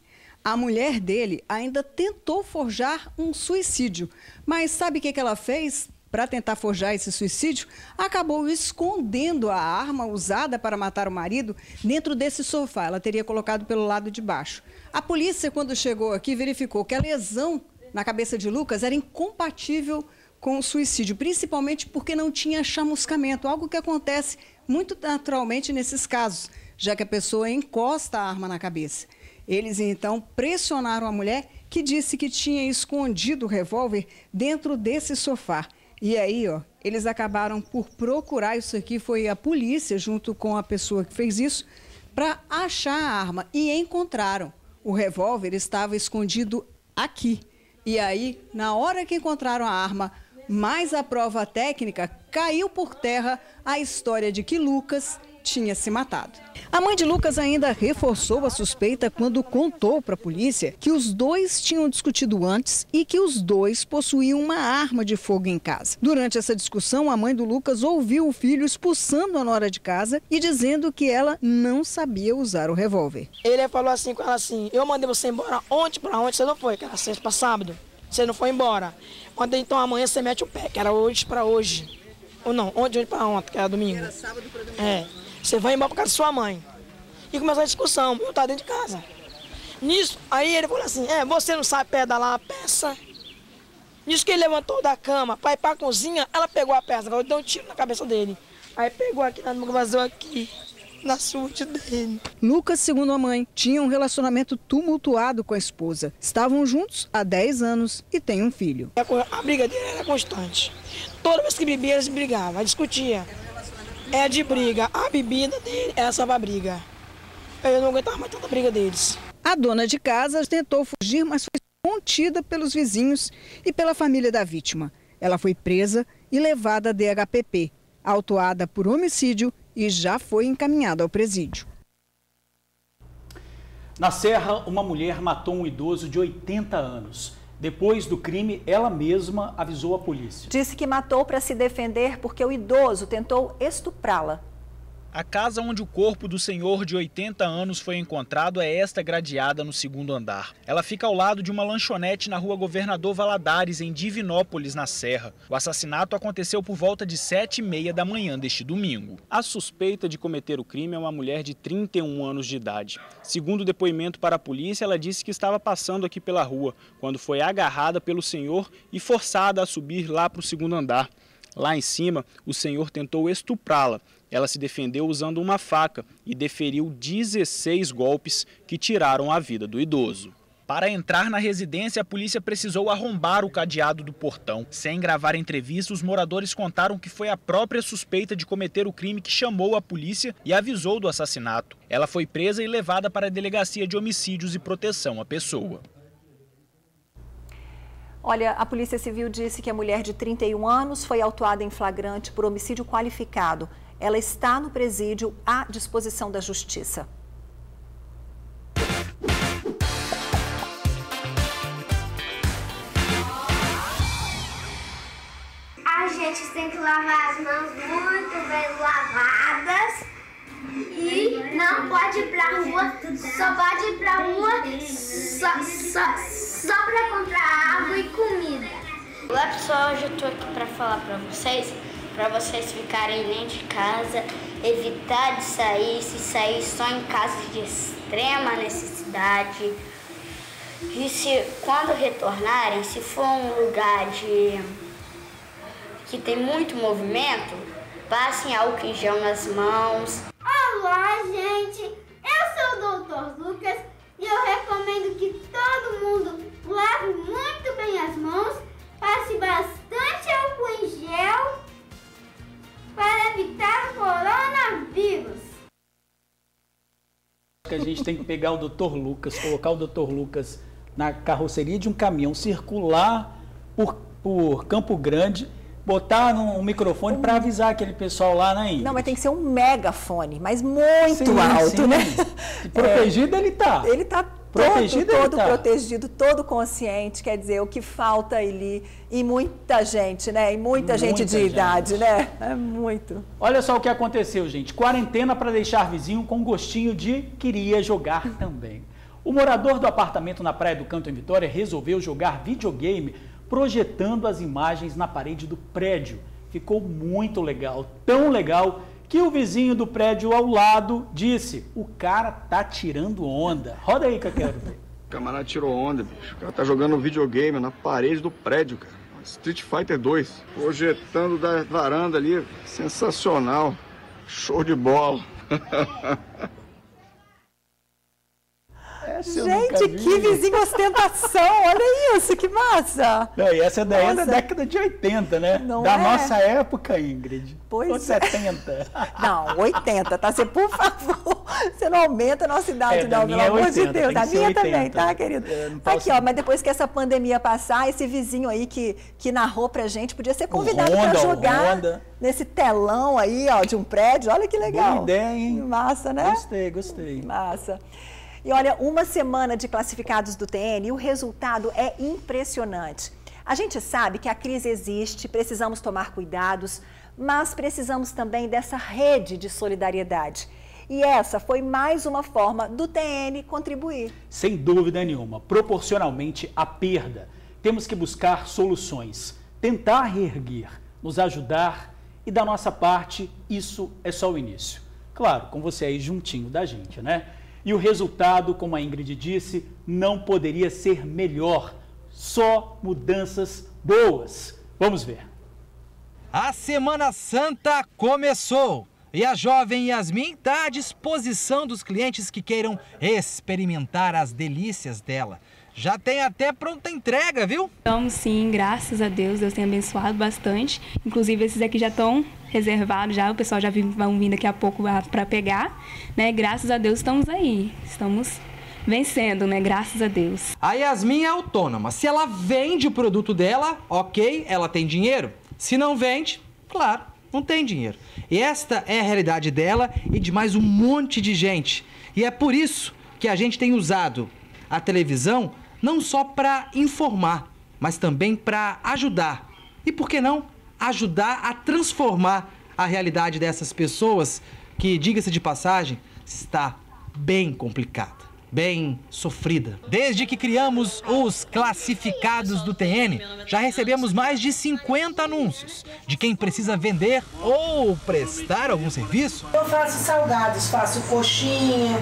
A mulher dele ainda tentou forjar um suicídio, mas sabe o que ela fez para tentar forjar esse suicídio? Acabou escondendo a arma usada para matar o marido dentro desse sofá. Ela teria colocado pelo lado de baixo. A polícia, quando chegou aqui, verificou que a lesão na cabeça de Lucas era incompatível com o suicídio, principalmente porque não tinha chamuscamento, algo que acontece muito naturalmente nesses casos, já que a pessoa encosta a arma na cabeça. Eles, então, pressionaram a mulher, que disse que tinha escondido o revólver dentro desse sofá. E aí, ó, eles acabaram por procurar, isso aqui foi a polícia, junto com a pessoa que fez isso, para achar a arma. E encontraram. O revólver estava escondido aqui. E aí, na hora que encontraram a arma, mais a prova técnica, caiu por terra a história de que Lucas tinha se matado. A mãe de Lucas ainda reforçou a suspeita quando contou para a polícia que os dois tinham discutido antes e que os dois possuíam uma arma de fogo em casa. Durante essa discussão, a mãe do Lucas ouviu o filho expulsando a nora de casa e dizendo que ela não sabia usar o revólver. Ele falou assim com ela assim: eu mandei você embora ontem, para onde você não foi? Que era sexta para sábado. Você não foi embora. Ontem, então amanhã você mete o pé, que era hoje para hoje. Ou não, ontem para ontem, que era domingo. Era sábado para domingo. É. Você vai embora para casa da sua mãe. E começou a discussão, eu estava dentro de casa. Nisso, aí ele falou assim: você não sabe pedalar a peça? Nisso que ele levantou da cama para ir para a cozinha, ela pegou a peça, agora deu um tiro na cabeça dele. Aí pegou aqui, vazou aqui, na surte dele. Lucas, segundo a mãe, tinha um relacionamento tumultuado com a esposa. Estavam juntos há 10 anos e têm um filho. A briga dele era constante. Toda vez que bebia, eles brigavam, discutia. É de briga. A bebida dele era só pra briga. Eu não aguentava mais tanta briga deles. A dona de casa tentou fugir, mas foi contida pelos vizinhos e pela família da vítima. Ela foi presa e levada à DHPP, autuada por homicídio e já foi encaminhada ao presídio. Na Serra, uma mulher matou um idoso de 80 anos. Depois do crime, ela mesma avisou a polícia. Disse que matou para se defender porque o idoso tentou estuprá-la. A casa onde o corpo do senhor de 80 anos foi encontrado é esta gradeada no 2º andar. Ela fica ao lado de uma lanchonete na rua Governador Valadares, em Divinópolis, na Serra. O assassinato aconteceu por volta de 7h30 da manhã deste domingo. A suspeita de cometer o crime é uma mulher de 31 anos de idade. Segundo o depoimento para a polícia, ela disse que estava passando aqui pela rua, quando foi agarrada pelo senhor e forçada a subir lá para o 2º andar. Lá em cima, o senhor tentou estuprá-la. Ela se defendeu usando uma faca e deferiu 16 golpes que tiraram a vida do idoso. Para entrar na residência, a polícia precisou arrombar o cadeado do portão. Sem gravar entrevista, os moradores contaram que foi a própria suspeita de cometer o crime que chamou a polícia e avisou do assassinato. Ela foi presa e levada para a Delegacia de Homicídios e Proteção à Pessoa. Olha, a Polícia Civil disse que a mulher de 31 anos foi autuada em flagrante por homicídio qualificado. Ela está no presídio à disposição da Justiça. A gente tem que lavar as mãos muito bem lavadas e não pode ir pra rua, só pode ir pra rua só pra comprar água e comida. Olá pessoal, hoje eu tô aqui pra falar pra vocês ficarem dentro de casa, evitar de sair, se sair só em casos de extrema necessidade. E quando retornarem, se for um lugar que tem muito movimento, passem álcool em gel nas mãos. Olá, gente! Eu sou o Dr. Lucas e eu recomendo que todo mundo lave muito bem as mãos, passe bastante álcool em gel para evitar o coronavírus. A gente tem que pegar o Dr. Lucas, colocar o Dr. Lucas na carroceria de um caminhão, circular por Campo Grande, botar um microfone para avisar aquele pessoal lá na Ingrid. Não, mas tem que ser um megafone, mas muito alto, né? Protegido ele tá. Ele tá todo protegido, todo consciente, quer dizer, o que falta ali, e muita gente, né? E muita gente de idade, né? É muito. Olha só o que aconteceu, gente. Quarentena para deixar vizinho com gostinho de queria jogar também. O morador do apartamento na Praia do Canto, em Vitória, resolveu jogar videogame projetando as imagens na parede do prédio. Ficou muito legal, tão legal, que o vizinho do prédio ao lado disse: o cara tá tirando onda. Roda aí que eu quero ver. O camarada tirou onda, bicho. O cara tá jogando videogame na parede do prédio, cara. Street Fighter 2. Projetando da varanda ali. Sensacional. Show de bola. Gente, que vizinho ostentação, olha isso, que massa! Não, e essa daí é da década de 80, né? Não da é? nossa época, Ingrid. Pois ou 70. Não, 80, tá? Você, por favor, você não aumenta a nossa idade, não, pelo amor de Deus. Da minha também, tá, querido? Aqui, ó, mas depois que essa pandemia passar, esse vizinho aí que narrou pra gente podia ser convidado para jogar nesse telão aí, ó, de um prédio. Olha que legal. Boa ideia, hein? Massa, né? Gostei. Massa. E olha, uma semana de classificados do TN e o resultado é impressionante. A gente sabe que a crise existe, precisamos tomar cuidados, mas precisamos também dessa rede de solidariedade. E essa foi mais uma forma do TN contribuir. Sem dúvida nenhuma, proporcionalmente à perda. Temos que buscar soluções, tentar reerguer, nos ajudar e da nossa parte, isso é só o início. Claro, com você aí juntinho da gente, né? E o resultado, como a Ingrid disse, não poderia ser melhor. Só mudanças boas. Vamos ver. A Semana Santa começou e a jovem Yasmin está à disposição dos clientes que queiram experimentar as delícias dela. Já tem até pronta entrega, viu? Então, sim, graças a Deus, Deus tem abençoado bastante. Inclusive, esses aqui já estão reservados, já o pessoal já vão vir daqui a pouco para pegar, né? Graças a Deus estamos aí, estamos vencendo, né? Graças a Deus. A Yasmin é autônoma. Se ela vende o produto dela, ok, ela tem dinheiro. Se não vende, claro, não tem dinheiro. E esta é a realidade dela e de mais um monte de gente. E é por isso que a gente tem usado a televisão não só para informar, mas também para ajudar. E por que não ajudar a transformar a realidade dessas pessoas que, diga-se de passagem, está bem complicada, bem sofrida. Desde que criamos os classificados do TN, já recebemos mais de 50 anúncios de quem precisa vender ou prestar algum serviço. Eu faço salgados, faço coxinha,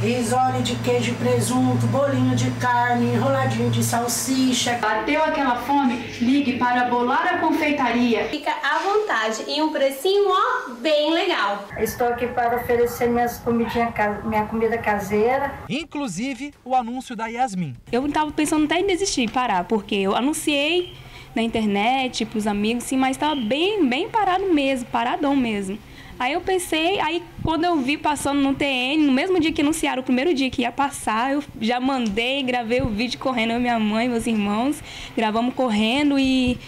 risole de queijo e presunto, bolinho de carne, enroladinho de salsicha. Bateu aquela fome? Ligue para Bolar a Confeitaria. Fica à vontade e um precinho, ó, bem legal. Estou aqui para oferecer minha comida caseira. Inclusive o anúncio da Yasmin. Eu estava pensando até em desistir, parar, porque eu anunciei na internet para os amigos, sim, mas estava bem parado mesmo, paradão mesmo. Aí eu pensei, aí quando eu vi passando no TN, no mesmo dia que anunciaram, o primeiro dia que ia passar, eu já mandei, gravei o vídeo correndo, eu, minha mãe, meus irmãos, gravamos correndo e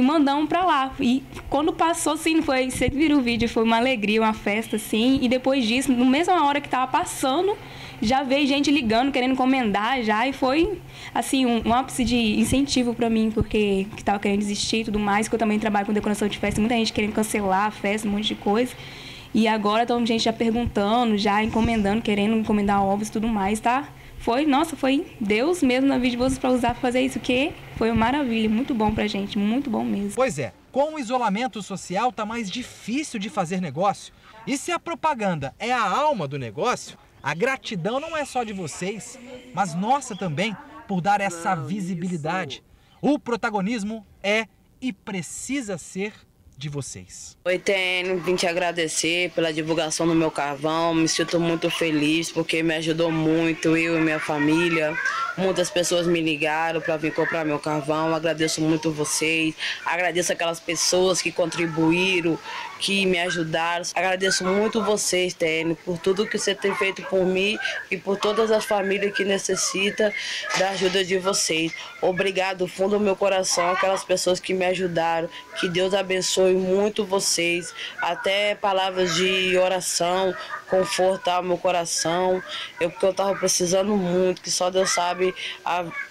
mandamos pra lá. E quando passou, sim, foi, você viu o vídeo, foi uma alegria, uma festa, assim, e depois disso, na mesma hora que tava passando, já veio gente ligando, querendo encomendar já, e foi, assim, um ápice de incentivo pra mim, porque que tava querendo desistir e tudo mais, que eu também trabalho com decoração de festa, muita gente querendo cancelar a festa, um monte de coisa. E agora tem gente já perguntando, já encomendando, querendo encomendar ovos e tudo mais, tá? Foi Deus mesmo na vida de vocês pra usar pra fazer isso, que foi uma maravilha, muito bom pra gente, muito bom mesmo. Pois é, com o isolamento social tá mais difícil de fazer negócio. E se a propaganda é a alma do negócio, a gratidão não é só de vocês, mas nossa também, por dar essa visibilidade. O protagonismo é e precisa ser de vocês. Oi, TN, vim te agradecer pela divulgação do meu carvão, me sinto muito feliz porque me ajudou muito, eu e minha família. Muitas pessoas me ligaram para vir comprar meu carvão, agradeço muito vocês, agradeço aquelas pessoas que contribuíram, que me ajudaram. Agradeço muito vocês, TN, por tudo que você tem feito por mim e por todas as famílias que necessitam da ajuda de vocês. Obrigado do fundo do meu coração, aquelas pessoas que me ajudaram. Que Deus abençoe muito vocês. Até palavras de oração, confortar o meu coração. Porque eu estava precisando muito, que só Deus sabe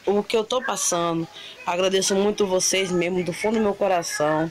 o que eu estou passando. Agradeço muito vocês mesmo, do fundo do meu coração.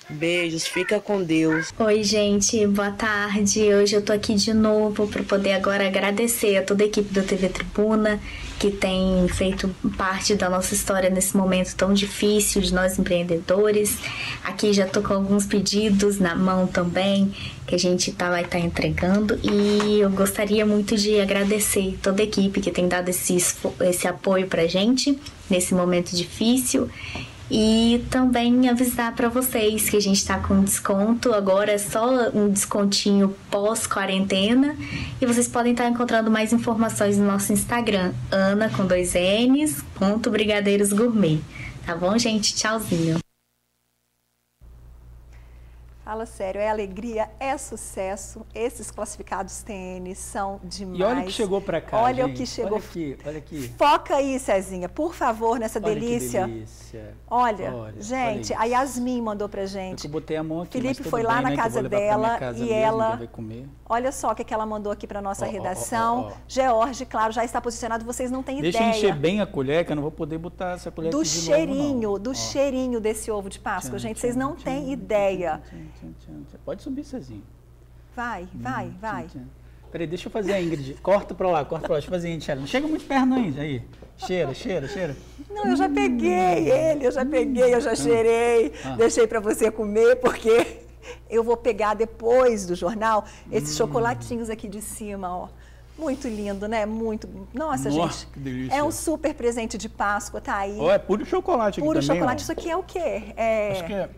Beijos, fica com Deus. Oi, gente, boa tarde. Hoje eu tô aqui de novo para poder agora agradecer a toda a equipe do TV Tribuna que tem feito parte da nossa história nesse momento tão difícil de nós empreendedores. Aqui já tô com alguns pedidos na mão também que a gente vai estar entregando, e eu gostaria muito de agradecer toda a equipe que tem dado esse apoio pra gente nesse momento difícil. E também avisar para vocês que a gente está com desconto, agora é só um descontinho pós-quarentena, e vocês podem estar encontrando mais informações no nosso Instagram, ana_brigadeirosgourmet. Tá bom, gente? Tchauzinho. Fala sério, é alegria, é sucesso. Esses classificados TN são demais. E olha o que chegou pra cá, olha gente. O que chegou. Olha aqui. Foca aí, Cezinha, por favor, nessa olha delícia. Que delícia. Olha, gente, a Yasmin mandou pra gente. Eu botei a mão aqui, Felipe foi bem, lá na casa dela e mesmo, ela... vai comer. Olha só o que ela mandou aqui pra nossa redação. George, claro, já está posicionado, vocês não têm Deixa ideia. Deixa encher bem a colher, que eu não vou poder botar essa colher do aqui de cheirinho, novo, do cheirinho desse ovo de Páscoa, gente, vocês não têm ideia. Pode subir, Cezinho. Vai. Peraí, deixa eu fazer a Ingrid. Corta pra lá. Deixa eu fazer a Ingrid. Não chega muito perto, não, Ingrid. Aí. Cheira. Não, eu já peguei ele, eu já cheirei. Deixei pra você comer, porque eu vou pegar depois do jornal esses chocolatinhos aqui de cima, ó. Muito lindo, né? Muito. Nossa, gente. Que delícia. É um super presente de Páscoa, tá aí. É puro chocolate aqui puro também. Chocolate. Ó. Isso aqui é o quê? Acho que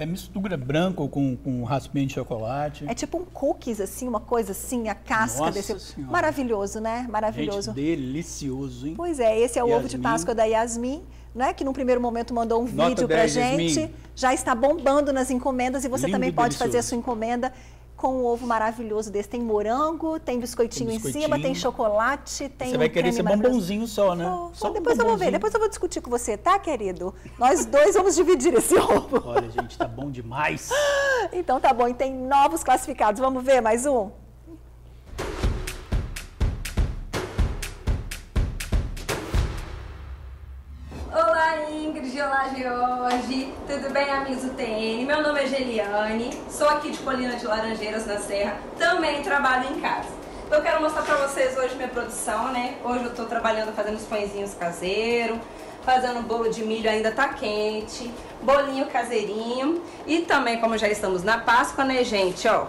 é mistura branco com raspinha de chocolate. É tipo um cookies, assim, uma coisa assim, a casca. Nossa desse... Senhora. Maravilhoso, né? Maravilhoso. Gente, delicioso, hein? Pois é, esse é o Yasmin. ovo de Páscoa da Yasmin, né? Que num primeiro momento mandou um Nota vídeo 10, pra gente. Yasmin. Já está bombando nas encomendas e você Lindo também pode delicioso. fazer a sua encomenda com um ovo maravilhoso desse. Tem morango, tem biscoitinho em cima, tem chocolate, tem Você vai querer ser bombonzinho só, né? Só depois eu vou ver, depois eu vou discutir com você, tá, querido? Nós dois vamos dividir esse ovo. Olha, gente, tá bom demais. Então tá bom, e tem novos classificados. Vamos ver mais um? Olá, Ingrid, olá, George. Tudo bem, amigos do TN? Meu nome é Geliane, sou aqui de Colina de Laranjeiras, na Serra. Também trabalho em casa. Eu quero mostrar pra vocês hoje minha produção, né? Hoje eu tô trabalhando fazendo os pãezinhos caseiros, fazendo bolo de milho, ainda tá quente, bolinho caseirinho. E também, como já estamos na Páscoa, né, gente, ó,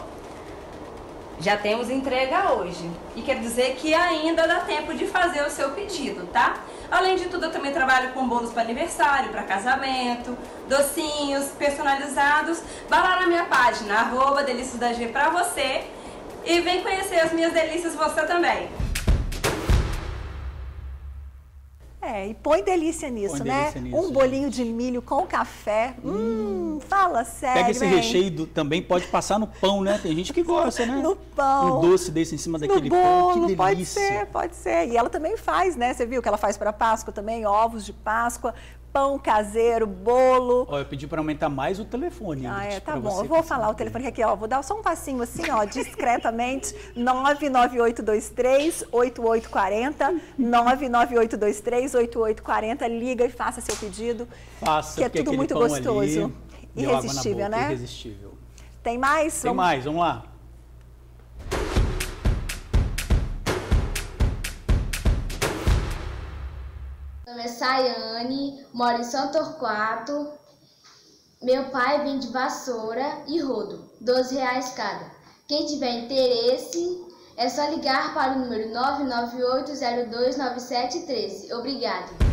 Já temos entrega hoje. E quer dizer que ainda dá tempo de fazer o seu pedido, tá? Além de tudo, eu também trabalho com bolos para aniversário, para casamento, docinhos personalizados. Vai lá na minha página, @deliciasdag pra você. E vem conhecer as minhas delícias você também. E põe delícia nisso, né? Um bolinho de milho com café. Fala sério, pega esse recheio também, pode passar no pão, né? Tem gente que gosta, né? No pão. Um doce desse em cima daquele pão, que delícia. Pode ser. E ela também faz, né? Você viu que ela faz para Páscoa também, ovos de Páscoa, pão caseiro, bolo. Ó, eu pedi para aumentar mais o telefone. Tá bom. Eu vou falar o telefone aqui, ó. Vou dar só um passinho assim, ó, discretamente. 99823-8840. 99823-8840. Liga e faça seu pedido. Faça, que é tudo muito gostoso. Ali, irresistível, né? Irresistível. Tem mais? Tem mais, vamos lá. Meu nome é Sayane, moro em São Torquato. Meu pai vende vassoura e rodo, R$12 cada. Quem tiver interesse, é só ligar para o número 998029713. Obrigado.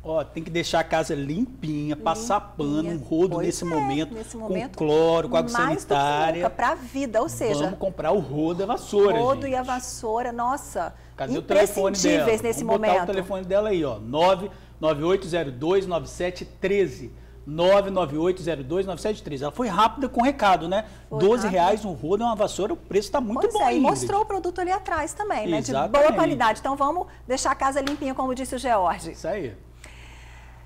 Ó, tem que deixar a casa limpinha, passar pano, um rodo nesse momento, com cloro, com água sanitária. Para a vida, ou seja... Vamos comprar o rodo e a vassoura, rodo gente. E a vassoura, nossa, cadê o telefone dela? Nesse Vamos momento. botar o telefone dela aí, ó, 998029713. 998029713. Ela foi rápida com o recado, né? R$12 um rodo e uma vassoura, o preço está muito bom. E mostrou o produto ali atrás também, né? De boa qualidade. Então vamos deixar a casa limpinha, como disse o George. Isso aí.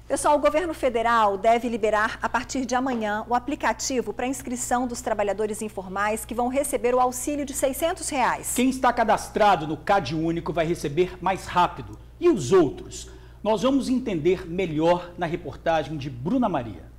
Pessoal, o governo federal deve liberar, a partir de amanhã, o aplicativo para inscrição dos trabalhadores informais que vão receber o auxílio de R$600. Quem está cadastrado no CadÚnico vai receber mais rápido. E os outros? Nós vamos entender melhor na reportagem de Bruna Maria.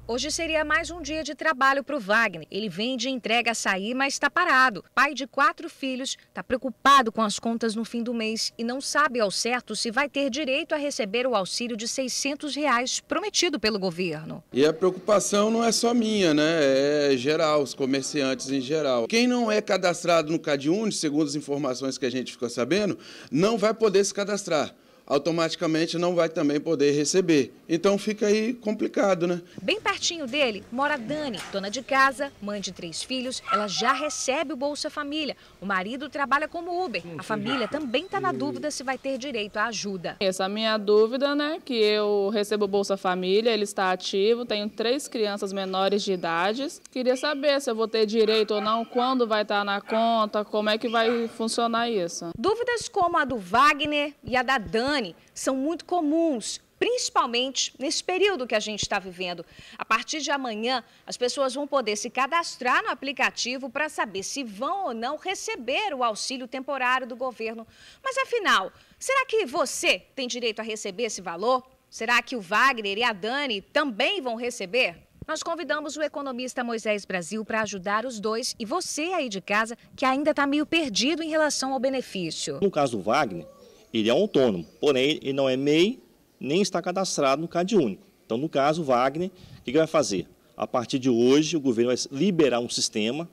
Hoje seria mais um dia de trabalho para o Wagner. Ele vende e entrega açaí, mas está parado. Pai de 4 filhos, está preocupado com as contas no fim do mês e não sabe ao certo se vai ter direito a receber o auxílio de R$600 prometido pelo governo. E a preocupação não é só minha, né? É geral, os comerciantes em geral. Quem não é cadastrado no CadÚnico, segundo as informações que a gente ficou sabendo, não vai poder se cadastrar. Automaticamente não vai também poder receber. Então fica aí complicado, né? Bem pertinho dele mora Dani, dona de casa, mãe de 3 filhos. Ela já recebe o Bolsa Família. O marido trabalha como Uber. A família também está na dúvida se vai ter direito à ajuda. Essa é a minha dúvida, né? Que eu recebo o Bolsa Família, ele está ativo, tenho 3 crianças menores de idade. Queria saber se eu vou ter direito ou não, quando vai estar na conta, como é que vai funcionar isso. Dúvidas como a do Wagner e a da Dani são muito comuns, principalmente nesse período que a gente está vivendo. A partir de amanhã, as pessoas vão poder se cadastrar no aplicativo para saber se vão ou não receber o auxílio temporário do governo. Mas afinal, será que você tem direito a receber esse valor? Será que o Wagner e a Dani também vão receber? Nós convidamos o economista Moisés Brasil para ajudar os dois e você aí de casa que ainda está meio perdido em relação ao benefício. No caso do Wagner, ele é autônomo, porém ele não é MEI, nem está cadastrado no CadÚnico. Então, no caso, o Wagner, o que vai fazer? A partir de hoje, o governo vai liberar um sistema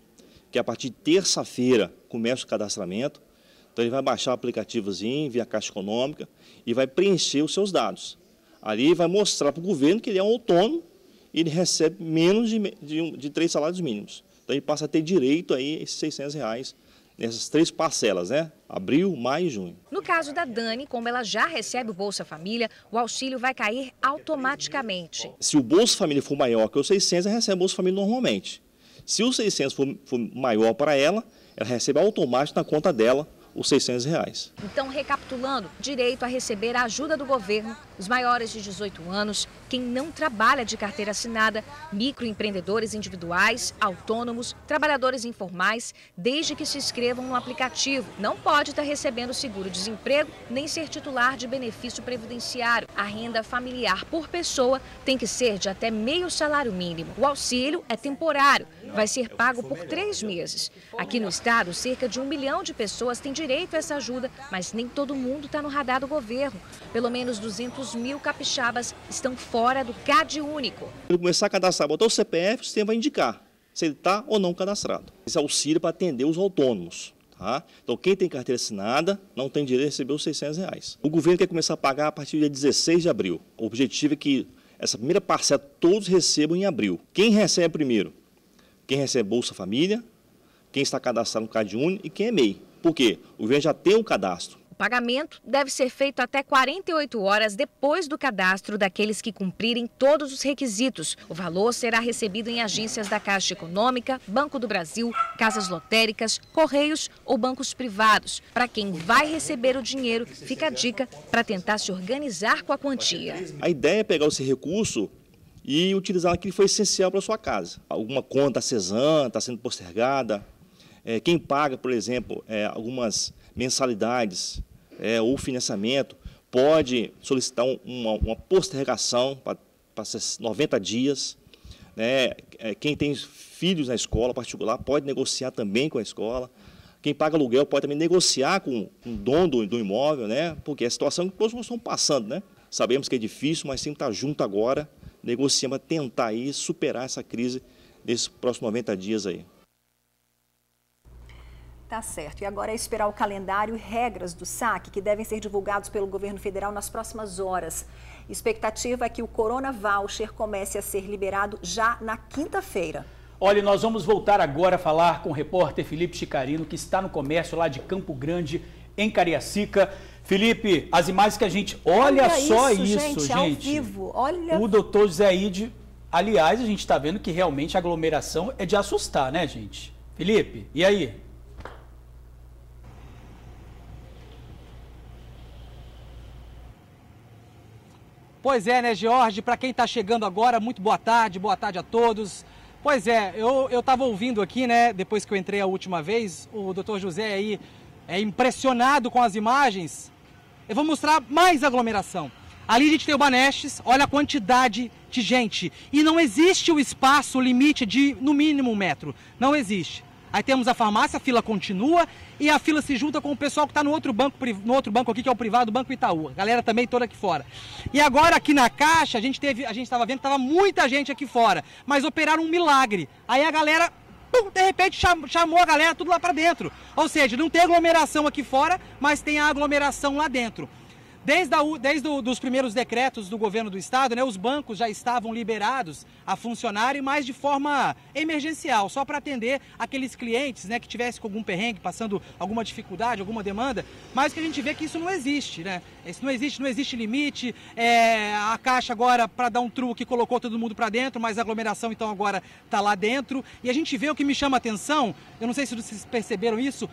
que a partir de terça-feira começa o cadastramento. Então, ele vai baixar o aplicativozinho via Caixa Econômica e vai preencher os seus dados. Ali vai mostrar para o governo que ele é um autônomo e ele recebe menos de 3 salários mínimos. Então, ele passa a ter direito a esses R$600 nessas 3 parcelas, né? Abril, maio e junho. No caso da Dani, como ela já recebe o Bolsa Família, o auxílio vai cair automaticamente. Se o Bolsa Família for maior que os 600, ela recebe o Bolsa Família normalmente. Se os 600 for maior para ela, ela recebe automático na conta dela os R$600. Então, recapitulando, direito a receber a ajuda do governo, os maiores de 18 anos, quem não trabalha de carteira assinada, microempreendedores individuais, autônomos, trabalhadores informais, desde que se inscrevam no aplicativo. Não pode estar recebendo seguro-desemprego, nem ser titular de benefício previdenciário. A renda familiar por pessoa tem que ser de até meio salário mínimo. O auxílio é temporário, vai ser pago por 3 meses. Aqui no estado, cerca de 1 milhão de pessoas têm direito a essa ajuda, mas nem todo mundo está no radar do governo. Pelo menos 200 mil capixabas estão fora do CadÚnico. Quando começar a cadastrar, botar o CPF, o sistema vai indicar se ele está ou não cadastrado. Esse auxílio para atender os autônomos. Tá? Então, quem tem carteira assinada não tem direito a receber os R$600. O governo quer começar a pagar a partir do dia 16 de abril. O objetivo é que essa primeira parcela todos recebam em abril. Quem recebe primeiro? Quem recebe Bolsa Família, quem está cadastrado no CadÚnico e quem é MEI. Por quê? O governo já tem o cadastro. O pagamento deve ser feito até 48 horas depois do cadastro daqueles que cumprirem todos os requisitos. O valor será recebido em agências da Caixa Econômica, Banco do Brasil, casas lotéricas, correios ou bancos privados. Para quem vai receber o dinheiro, fica a dica para tentar se organizar com a quantia. A ideia é pegar esse recurso e utilizar aquilo que foi essencial para a sua casa. Alguma conta cesante está sendo postergada. Quem paga, por exemplo, algumas mensalidades ou financiamento, pode solicitar uma postergação para 90 dias. Quem tem filhos na escola particular pode negociar também com a escola. Quem paga aluguel pode também negociar com o dono do imóvel, porque é a situação que todos nós estamos passando. Sabemos que é difícil, mas tem que estar junto agora, negociando para tentar aí superar essa crise desses próximos 90 dias aí. Tá certo. E agora é esperar o calendário e regras do saque, que devem ser divulgados pelo governo federal nas próximas horas. Expectativa é que o Corona Voucher comece a ser liberado já na quinta-feira. Olha, nós vamos voltar agora a falar com o repórter Felipe Chicarino, que está no comércio lá de Campo Grande, em Cariacica. Felipe, as imagens que a gente... Olha só isso, gente. Ao vivo. Olha... O doutor José Ide, aliás, a gente está vendo que realmente a aglomeração é de assustar, né, gente? Felipe, e aí? Pois é, né, George? Para quem está chegando agora, muito boa tarde a todos. Pois é, eu estava ouvindo aqui, né, depois que eu entrei a última vez, o doutor José aí é impressionado com as imagens. Eu vou mostrar mais aglomeração. Ali a gente tem o Banestes, olha a quantidade de gente. E não existe o espaço, o limite de, no mínimo, 1 metro. Não existe. Aí temos a farmácia, a fila continua e a fila se junta com o pessoal que está no outro banco aqui, que é o privado, o Banco Itaú. A galera também toda aqui fora. E agora aqui na Caixa, a gente estava vendo que estava muita gente aqui fora, mas operaram um milagre. Aí a galera, de repente, chamou a galera tudo lá para dentro. Ou seja, não tem aglomeração aqui fora, mas tem a aglomeração lá dentro. Desde os primeiros decretos do governo do estado, né, os bancos já estavam liberados a funcionarem, mas de forma emergencial, só para atender aqueles clientes, né, que tivessem com algum perrengue, passando alguma dificuldade, alguma demanda, mas que a gente vê que isso não existe, né? Isso não existe limite. A Caixa agora, para dar um truque, colocou todo mundo para dentro, mas a aglomeração então agora está lá dentro. E a gente vê o que me chama a atenção, eu não sei se vocês perceberam isso,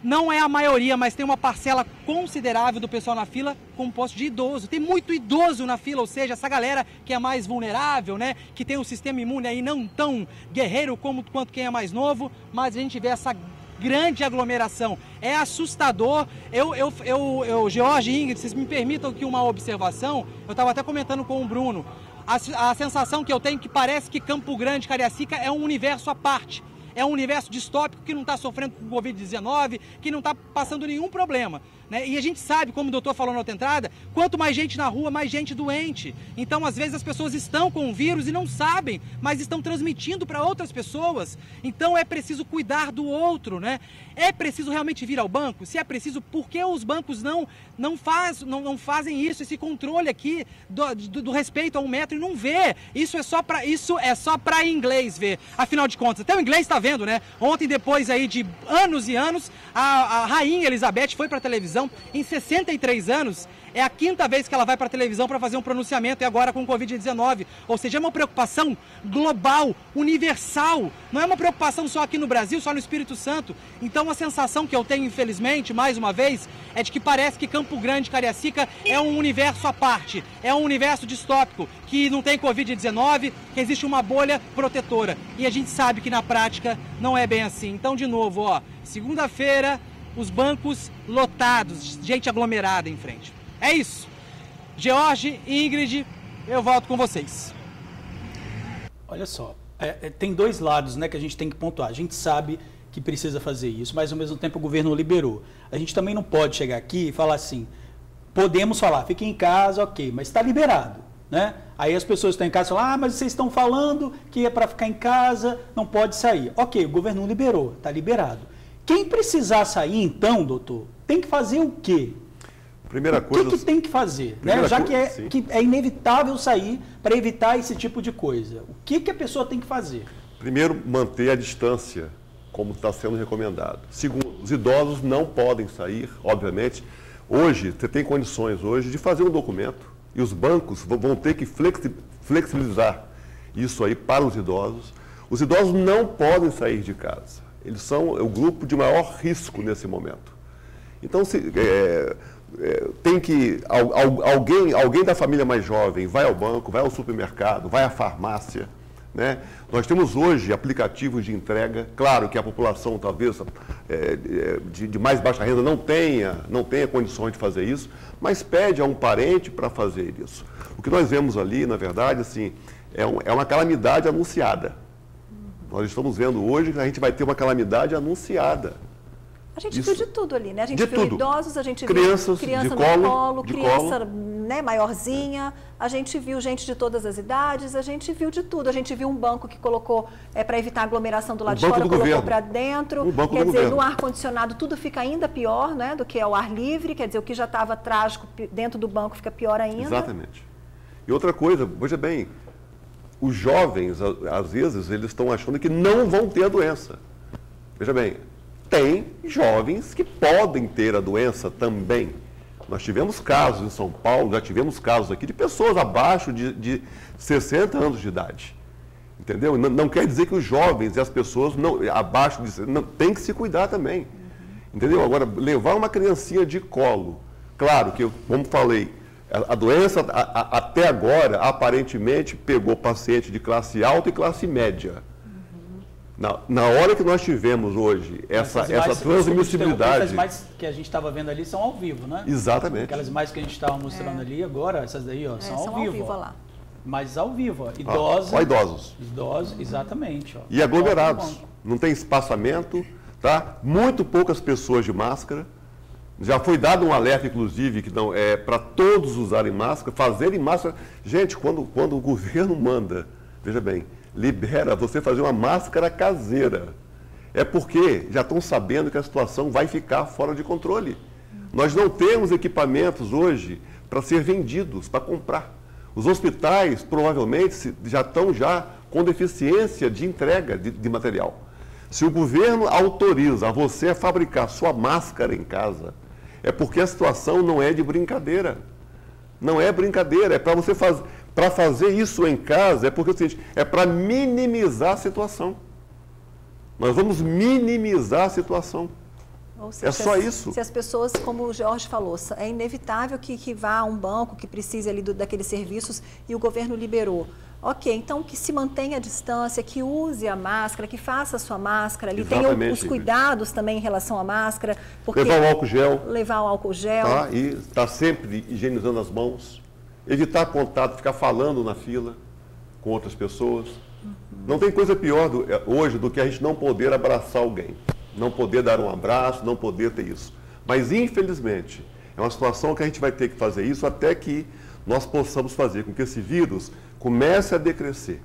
não é a maioria, mas tem uma parcela considerável do pessoal na fila composto de idoso. Tem muito idoso na fila, ou seja, essa galera que é mais vulnerável, né? Que tem um sistema imune aí não tão guerreiro quanto quem é mais novo, mas a gente vê essa grande aglomeração. É assustador. George e Ingrid, vocês me permitam aqui uma observação. Eu estava até comentando com o Bruno. A sensação que eu tenho é que parece que Campo Grande, Cariacica é um universo à parte. É um universo distópico que não está sofrendo com o Covid-19, que não está passando nenhum problema. Né? E a gente sabe, como o doutor falou na outra entrada, quanto mais gente na rua, mais gente doente. Então, às vezes, as pessoas estão com o vírus e não sabem, mas estão transmitindo para outras pessoas. Então, é preciso cuidar do outro, né? É preciso realmente vir ao banco? Se é preciso, por que os bancos não fazem isso, esse controle aqui do respeito a 1 metro e não vê? Isso é só para inglês ver. Afinal de contas, até o inglês está vendo, né? Ontem, depois aí de anos e anos, a rainha Elizabeth foi para a televisão. Em 63 anos, é a 5ª vez que ela vai para a televisão para fazer um pronunciamento, e agora com o Covid-19. Ou seja, é uma preocupação global, universal. Não é uma preocupação só aqui no Brasil, só no Espírito Santo. Então a sensação que eu tenho, infelizmente, mais uma vez, é de que parece que Campo Grande, Cariacica é um universo à parte. É um universo distópico, que não tem Covid-19, que existe uma bolha protetora. E a gente sabe que na prática não é bem assim. Então, de novo, segunda-feira, os bancos lotados, gente aglomerada em frente. É isso. George, Ingrid, eu volto com vocês. Olha só, tem 2 lados, né, que a gente tem que pontuar. A gente sabe que precisa fazer isso, mas ao mesmo tempo o governo liberou. A gente também não pode chegar aqui e falar assim, podemos falar, fiquem em casa, ok, mas está liberado. né? Aí as pessoas estão em casa e falam, ah, mas vocês estão falando que é para ficar em casa, não pode sair. Ok, o governo não liberou, está liberado. Quem precisar sair, então, doutor, tem que fazer o quê? Primeira coisa... O que tem que fazer? Né? Já que é inevitável sair para evitar esse tipo de coisa. O que a pessoa tem que fazer? Primeiro, manter a distância, como está sendo recomendado. Segundo, os idosos não podem sair, obviamente. Hoje, você tem condições hoje de fazer um documento e os bancos vão ter que flexibilizar isso aí para os idosos. Os idosos não podem sair de casa. Eles são o grupo de maior risco nesse momento. Então, tem que alguém da família mais jovem vai ao banco, vai ao supermercado, vai à farmácia, né? Nós temos hoje aplicativos de entrega. Claro que a população talvez de mais baixa renda não tenha condições de fazer isso, mas pede a um parente para fazer isso. O que nós vemos ali, na verdade, assim, é uma calamidade anunciada. Nós estamos vendo hoje que a gente vai ter uma calamidade anunciada. A gente viu de tudo ali, né? A gente viu idosos, a gente viu criança no colo, criança né, maiorzinha, a gente viu gente de todas as idades, a gente viu de tudo. A gente viu um banco que colocou, para evitar aglomeração do lado de fora, colocou para dentro. Quer dizer, no ar-condicionado tudo fica ainda pior, né, do que ao ar livre. Quer dizer, o que já estava trágico dentro do banco fica pior ainda. Exatamente. E outra coisa, veja bem, os jovens, às vezes, eles estão achando que não vão ter a doença. Veja bem, tem jovens que podem ter a doença também. Nós tivemos casos em São Paulo, já tivemos casos aqui de pessoas abaixo de 60 anos de idade. Entendeu? Não quer dizer que os jovens e as pessoas abaixo de 60 têm que se cuidar também. Entendeu? Agora, levar uma criancinha de colo, claro que, como falei, a doença até agora aparentemente pegou paciente de classe alta e classe média. Na hora que nós tivemos hoje essa transmissibilidade... As imagens que a gente estava vendo ali são ao vivo, né? Exatamente. Aquelas imagens que a gente estava mostrando ali agora, essas daí, ó, são ao vivo. Lá. Mas ao vivo, ó. Idosos. Idosos, exatamente. Ó. E aglomerados. Não tem espaçamento, tá? Muito poucas pessoas de máscara. Já foi dado um alerta, inclusive, que não é para todos usarem máscara, fazerem máscara. Gente, quando o governo manda, veja bem, libera você fazer uma máscara caseira. É porque já estão sabendo que a situação vai ficar fora de controle. Nós não temos equipamentos hoje para ser vendidos, para comprar. Os hospitais provavelmente já estão com deficiência de entrega de material. Se o governo autoriza você a fabricar sua máscara em casa, é porque a situação não é de brincadeira. Não é brincadeira, é para você fazer... Para fazer isso em casa, é porque é o seguinte, é para minimizar a situação. Nós vamos minimizar a situação. Ou seja, é só isso. Se as pessoas, como o Jorge falou, é inevitável que vá a um banco que precise ali daqueles serviços e o governo liberou. Ok, então que se mantenha a distância, que use a máscara, que faça a sua máscara ali, tenha os cuidados também em relação à máscara. Porque levar o álcool gel. Levar o álcool gel. Tá? E estar sempre higienizando as mãos. Evitar contato, ficar falando na fila com outras pessoas. Não tem coisa pior hoje do que a gente não poder abraçar alguém. Não poder dar um abraço, não poder ter isso. Mas, infelizmente, é uma situação que a gente vai ter que fazer isso até que nós possamos fazer com que esse vírus comece a decrescer,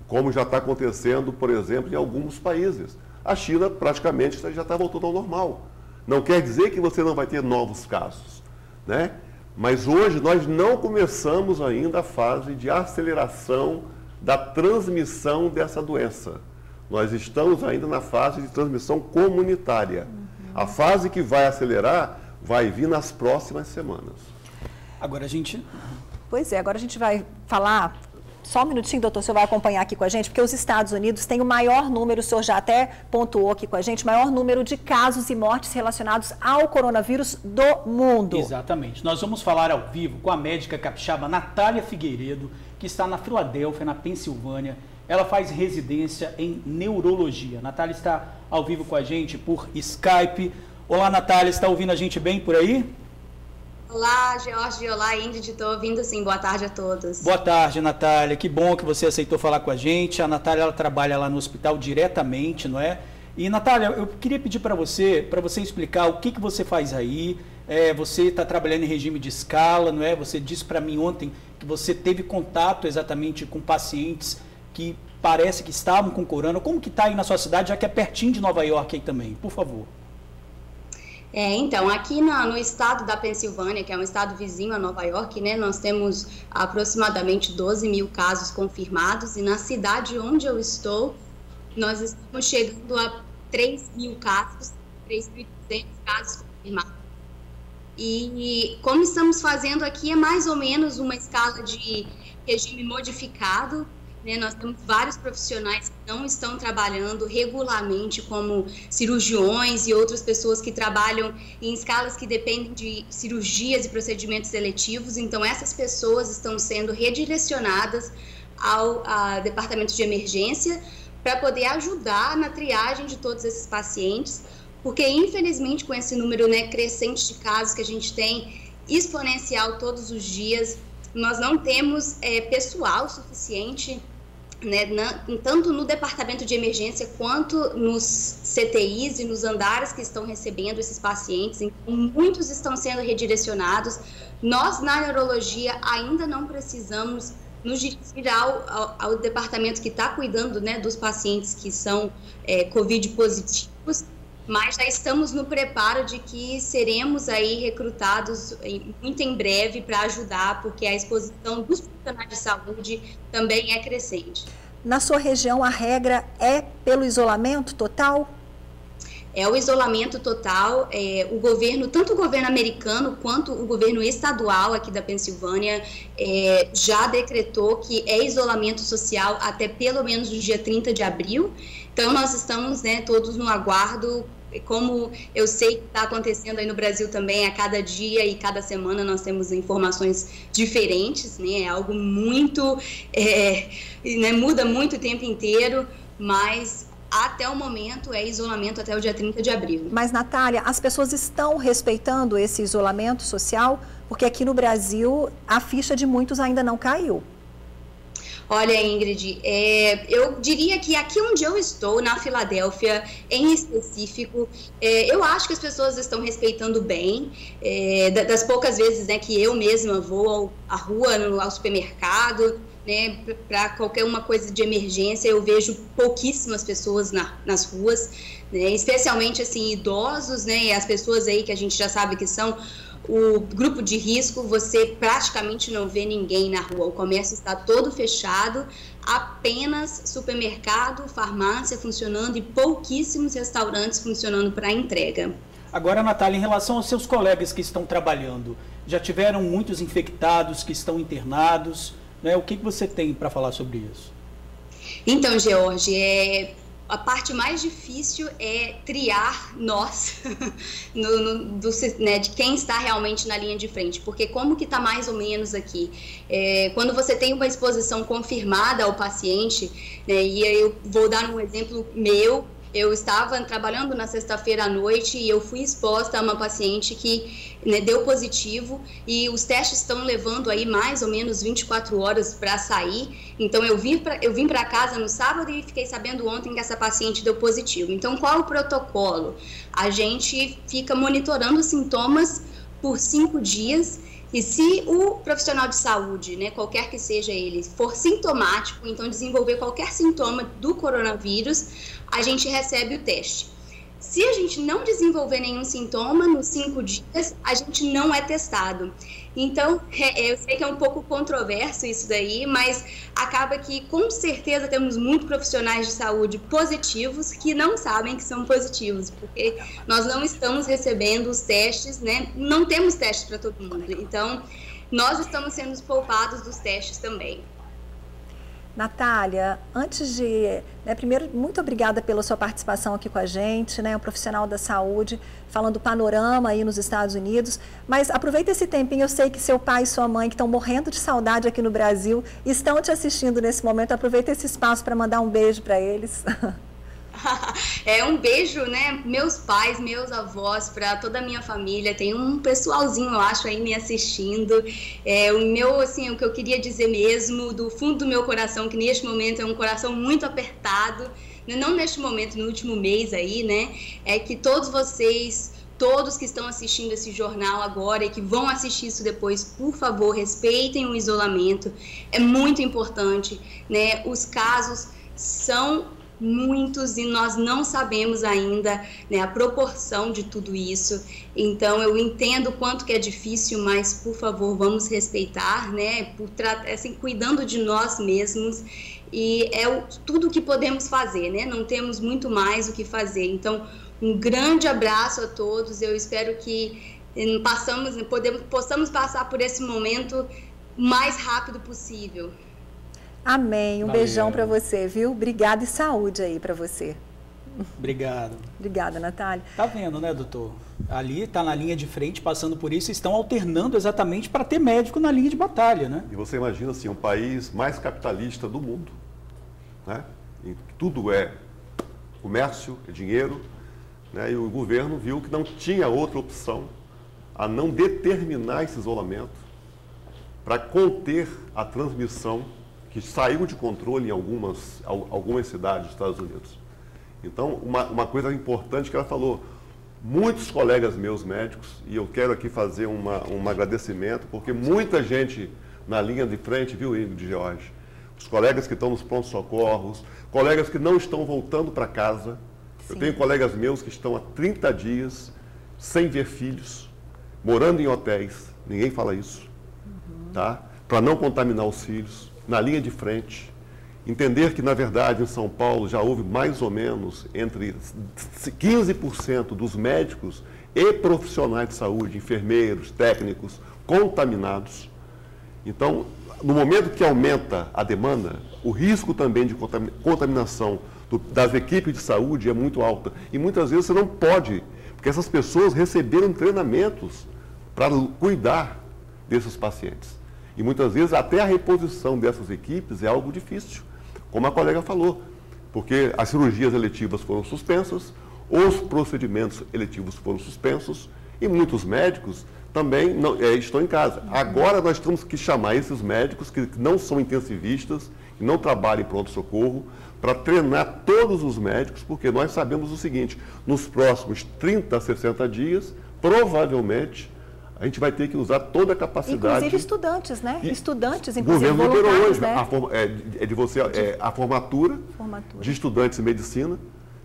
como já está acontecendo, por exemplo, em alguns países. A China praticamente já está voltando ao normal. Não quer dizer que você não vai ter novos casos, né? Mas hoje nós não começamos ainda a fase de aceleração da transmissão dessa doença. Nós estamos ainda na fase de transmissão comunitária. A fase que vai acelerar vai vir nas próximas semanas. Agora a gente... Pois é, agora a gente vai falar... Só um minutinho, doutor, o senhor vai acompanhar aqui com a gente, porque os Estados Unidos têm o maior número, o senhor já até pontuou aqui com a gente, maior número de casos e mortes relacionados ao coronavírus do mundo. Exatamente. Nós vamos falar ao vivo com a médica capixaba Natália Figueiredo, que está na Filadélfia, na Pensilvânia. Ela faz residência em neurologia. A Natália está ao vivo com a gente por Skype. Olá, Natália, está ouvindo a gente bem por aí? Olá, Jorge. Olá, Ingrid. Estou ouvindo sim. Boa tarde a todos. Boa tarde, Natália. Que bom que você aceitou falar com a gente. A Natália, ela trabalha lá no hospital diretamente, não é? E, Natália, eu queria pedir para você explicar o que você faz aí, Você está trabalhando em regime de escala, não é? Você disse para mim ontem que você teve contato exatamente com pacientes que parece que estavam com corona. Como que está aí na sua cidade, já que é pertinho de Nova York aí também? Por favor. Então, aqui no estado da Pensilvânia, que é um estado vizinho a Nova York, né, nós temos aproximadamente 12 mil casos confirmados, e na cidade onde eu estou, nós estamos chegando a 3 mil casos, 3.200 casos confirmados. E como estamos fazendo aqui, é mais ou menos uma escala de regime modificado, né? Nós temos vários profissionais que não estão trabalhando regularmente, como cirurgiões e outras pessoas que trabalham em escalas que dependem de cirurgias e procedimentos seletivos. Então, essas pessoas estão sendo redirecionadas ao departamento de emergência para poder ajudar na triagem de todos esses pacientes, porque, infelizmente, com esse número, né, crescente de casos que a gente tem, exponencial todos os dias, nós não temos pessoal suficiente, né, tanto no departamento de emergência quanto nos CTIs e nos andares que estão recebendo esses pacientes. Então, muitos estão sendo redirecionados. Nós, na neurologia, ainda não precisamos nos dirigir ao departamento que está cuidando, né, dos pacientes que são Covid positivos, mas já estamos no preparo de que seremos aí recrutados muito em breve para ajudar, porque a exposição dos profissionais de saúde também é crescente. Na sua região, a regra é pelo isolamento total? É o isolamento total. O governo, tanto o governo americano quanto o governo estadual aqui da Pensilvânia já decretou que é isolamento social até pelo menos o dia 30 de abril. Então, nós estamos, né, todos no aguardo, como eu sei que está acontecendo aí no Brasil também, a cada dia e cada semana nós temos informações diferentes, né, é algo muito, né, muda muito o tempo inteiro, mas até o momento é isolamento até o dia 30 de abril. Mas, Natália, as pessoas estão respeitando esse isolamento social? Porque aqui no Brasil a ficha de muitos ainda não caiu. Olha, Ingrid, eu diria que aqui onde eu estou, na Filadélfia, em específico, eu acho que as pessoas estão respeitando bem. Das poucas vezes, né, que eu mesma vou à rua, ao supermercado, né, para qualquer uma coisa de emergência, eu vejo pouquíssimas pessoas nas ruas, né, especialmente assim, idosos, né, e as pessoas aí que a gente já sabe que são o grupo de risco. Você praticamente não vê ninguém na rua, o comércio está todo fechado, apenas supermercado, farmácia funcionando e pouquíssimos restaurantes funcionando para entrega. Agora, Natália, em relação aos seus colegas que estão trabalhando, já tiveram muitos infectados que estão internados, né? O que você tem para falar sobre isso? Então, George, a parte mais difícil é triar nós, né, de quem está realmente na linha de frente, porque como que está mais ou menos aqui? Quando você tem uma exposição confirmada ao paciente, né, e eu vou dar um exemplo meu. Eu estava trabalhando na sexta-feira à noite e eu fui exposta a uma paciente que, né, deu positivo, e os testes estão levando aí mais ou menos 24 horas para sair. Então eu vim para casa no sábado e fiquei sabendo ontem que essa paciente deu positivo. Então, qual é o protocolo? A gente fica monitorando os sintomas por 5 dias. E se o profissional de saúde, né, qualquer que seja ele, for sintomático, então desenvolver qualquer sintoma do coronavírus, a gente recebe o teste. Se a gente não desenvolver nenhum sintoma, nos 5 dias, a gente não é testado. Então, eu sei que é um pouco controverso isso daí, mas acaba que, com certeza, temos muitos profissionais de saúde positivos que não sabem que são positivos, porque nós não estamos recebendo os testes, né? Não temos testes para todo mundo. Então, nós estamos sendo poupados dos testes também. Natália, antes de... primeiro, muito obrigada pela sua participação aqui com a gente, né? Um profissional da saúde, falando do panorama aí nos Estados Unidos. Mas aproveita esse tempinho, eu sei que seu pai e sua mãe, que estão morrendo de saudade aqui no Brasil, estão te assistindo nesse momento. Aproveita esse espaço para mandar um beijo para eles. Um beijo, né, meus pais, meus avós, para toda a minha família. Tem um pessoalzinho, eu acho, aí me assistindo. O que eu queria dizer mesmo, do fundo do meu coração, que neste momento é um coração muito apertado, não neste momento, no último mês aí, né, é que todos vocês, todos que estão assistindo esse jornal agora e que vão assistir isso depois, por favor, respeitem o isolamento, é muito importante, né? Os casos são muitos e nós não sabemos ainda, né, a proporção de tudo isso. Então eu entendo o quanto que é difícil, mas por favor vamos respeitar, né, assim, cuidando de nós mesmos, e tudo o que podemos fazer, né? Não temos muito mais o que fazer. Então um grande abraço a todos, eu espero que possamos passar por esse momento o mais rápido possível. Amém. Beijão para você, viu? Obrigada e saúde aí para você. Obrigado. Obrigada, Natália. Tá vendo, né, doutor? Ali tá na linha de frente, passando por isso, estão alternando exatamente para ter médico na linha de batalha, né? E você imagina assim, um país mais capitalista do mundo, né? Em tudo é comércio, é dinheiro, né? E o governo viu que não tinha outra opção a não determinar esse isolamento para conter a transmissão que saiu de controle em algumas cidades dos Estados Unidos. Então, uma coisa importante que ela falou, muitos colegas meus médicos, e eu quero aqui fazer um agradecimento, porque muita gente na linha de frente, viu, Ingrid, George? Os colegas que estão nos prontos-socorros, colegas que não estão voltando para casa. Sim. Eu tenho colegas meus que estão há 30 dias sem ver filhos, morando em hotéis, ninguém fala isso, tá? Para não contaminar os filhos, na linha de frente, entender que, na verdade, em São Paulo já houve mais ou menos entre 15% dos médicos e profissionais de saúde, enfermeiros, técnicos, contaminados. Então, no momento que aumenta a demanda, o risco também de contaminação das equipes de saúde é muito alta. E muitas vezes você não pode, porque essas pessoas receberam treinamentos para cuidar desses pacientes. E muitas vezes até a reposição dessas equipes é algo difícil, como a colega falou, porque as cirurgias eletivas foram suspensas, os procedimentos eletivos foram suspensos e muitos médicos também estão em casa. Agora nós temos que chamar esses médicos que não são intensivistas, que não trabalham em pronto-socorro, para treinar todos os médicos, porque nós sabemos o seguinte, nos próximos 30 a 60 dias, provavelmente, a gente vai ter que usar toda a capacidade. Inclusive estudantes, né? Estudantes, inclusive voluntários. O governo liberou hoje, né? a formatura de estudantes de medicina,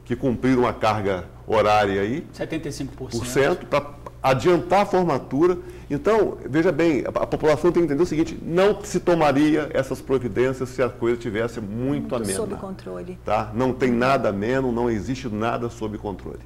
que cumpriram a carga horária aí. 75%. Para adiantar a formatura. Então, veja bem, a população tem que entender o seguinte, não se tomaria essas providências se a coisa estivesse muito amena. Sob controle. Tá? Não tem nada ameno, não existe nada sob controle.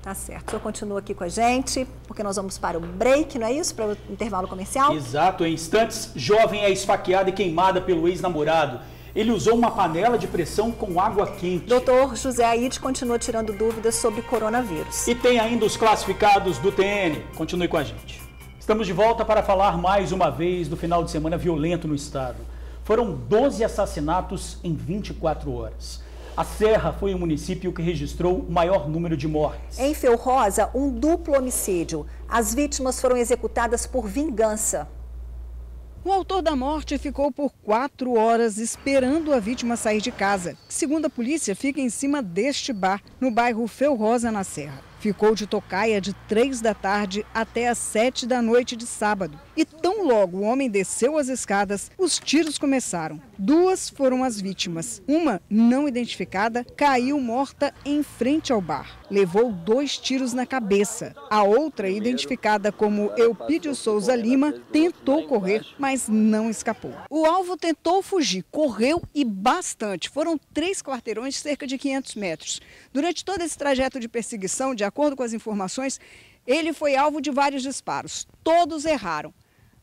Tá certo. O senhor continua aqui com a gente, porque nós vamos para o break, não é isso? Para o intervalo comercial? Exato. Em instantes, jovem é esfaqueada e queimada pelo ex-namorado. Ele usou uma panela de pressão com água quente. Doutor José Aide continua tirando dúvidas sobre coronavírus. E tem ainda os classificados do TN. Continue com a gente. Estamos de volta para falar mais uma vez do final de semana violento no estado. Foram 12 assassinatos em 24 horas. A Serra foi o município que registrou o maior número de mortes. Em Felrosa, um duplo homicídio. As vítimas foram executadas por vingança. O autor da morte ficou por 4 horas esperando a vítima sair de casa. Segundo a polícia, fica em cima deste bar, no bairro Felrosa, na Serra. Ficou de tocaia de 3 da tarde até às 7 da noite de sábado. E tão logo o homem desceu as escadas, os tiros começaram. 2 foram as vítimas. Uma, não identificada, caiu morta em frente ao bar. Levou 2 tiros na cabeça. A outra, identificada como Eupídio Souza Lima, tentou correr, mas não escapou. O alvo tentou fugir, correu e bastante. Foram 3 quarteirões de cerca de 500 metros. Durante todo esse trajeto de perseguição, de acordo com as informações, ele foi alvo de vários disparos. Todos erraram.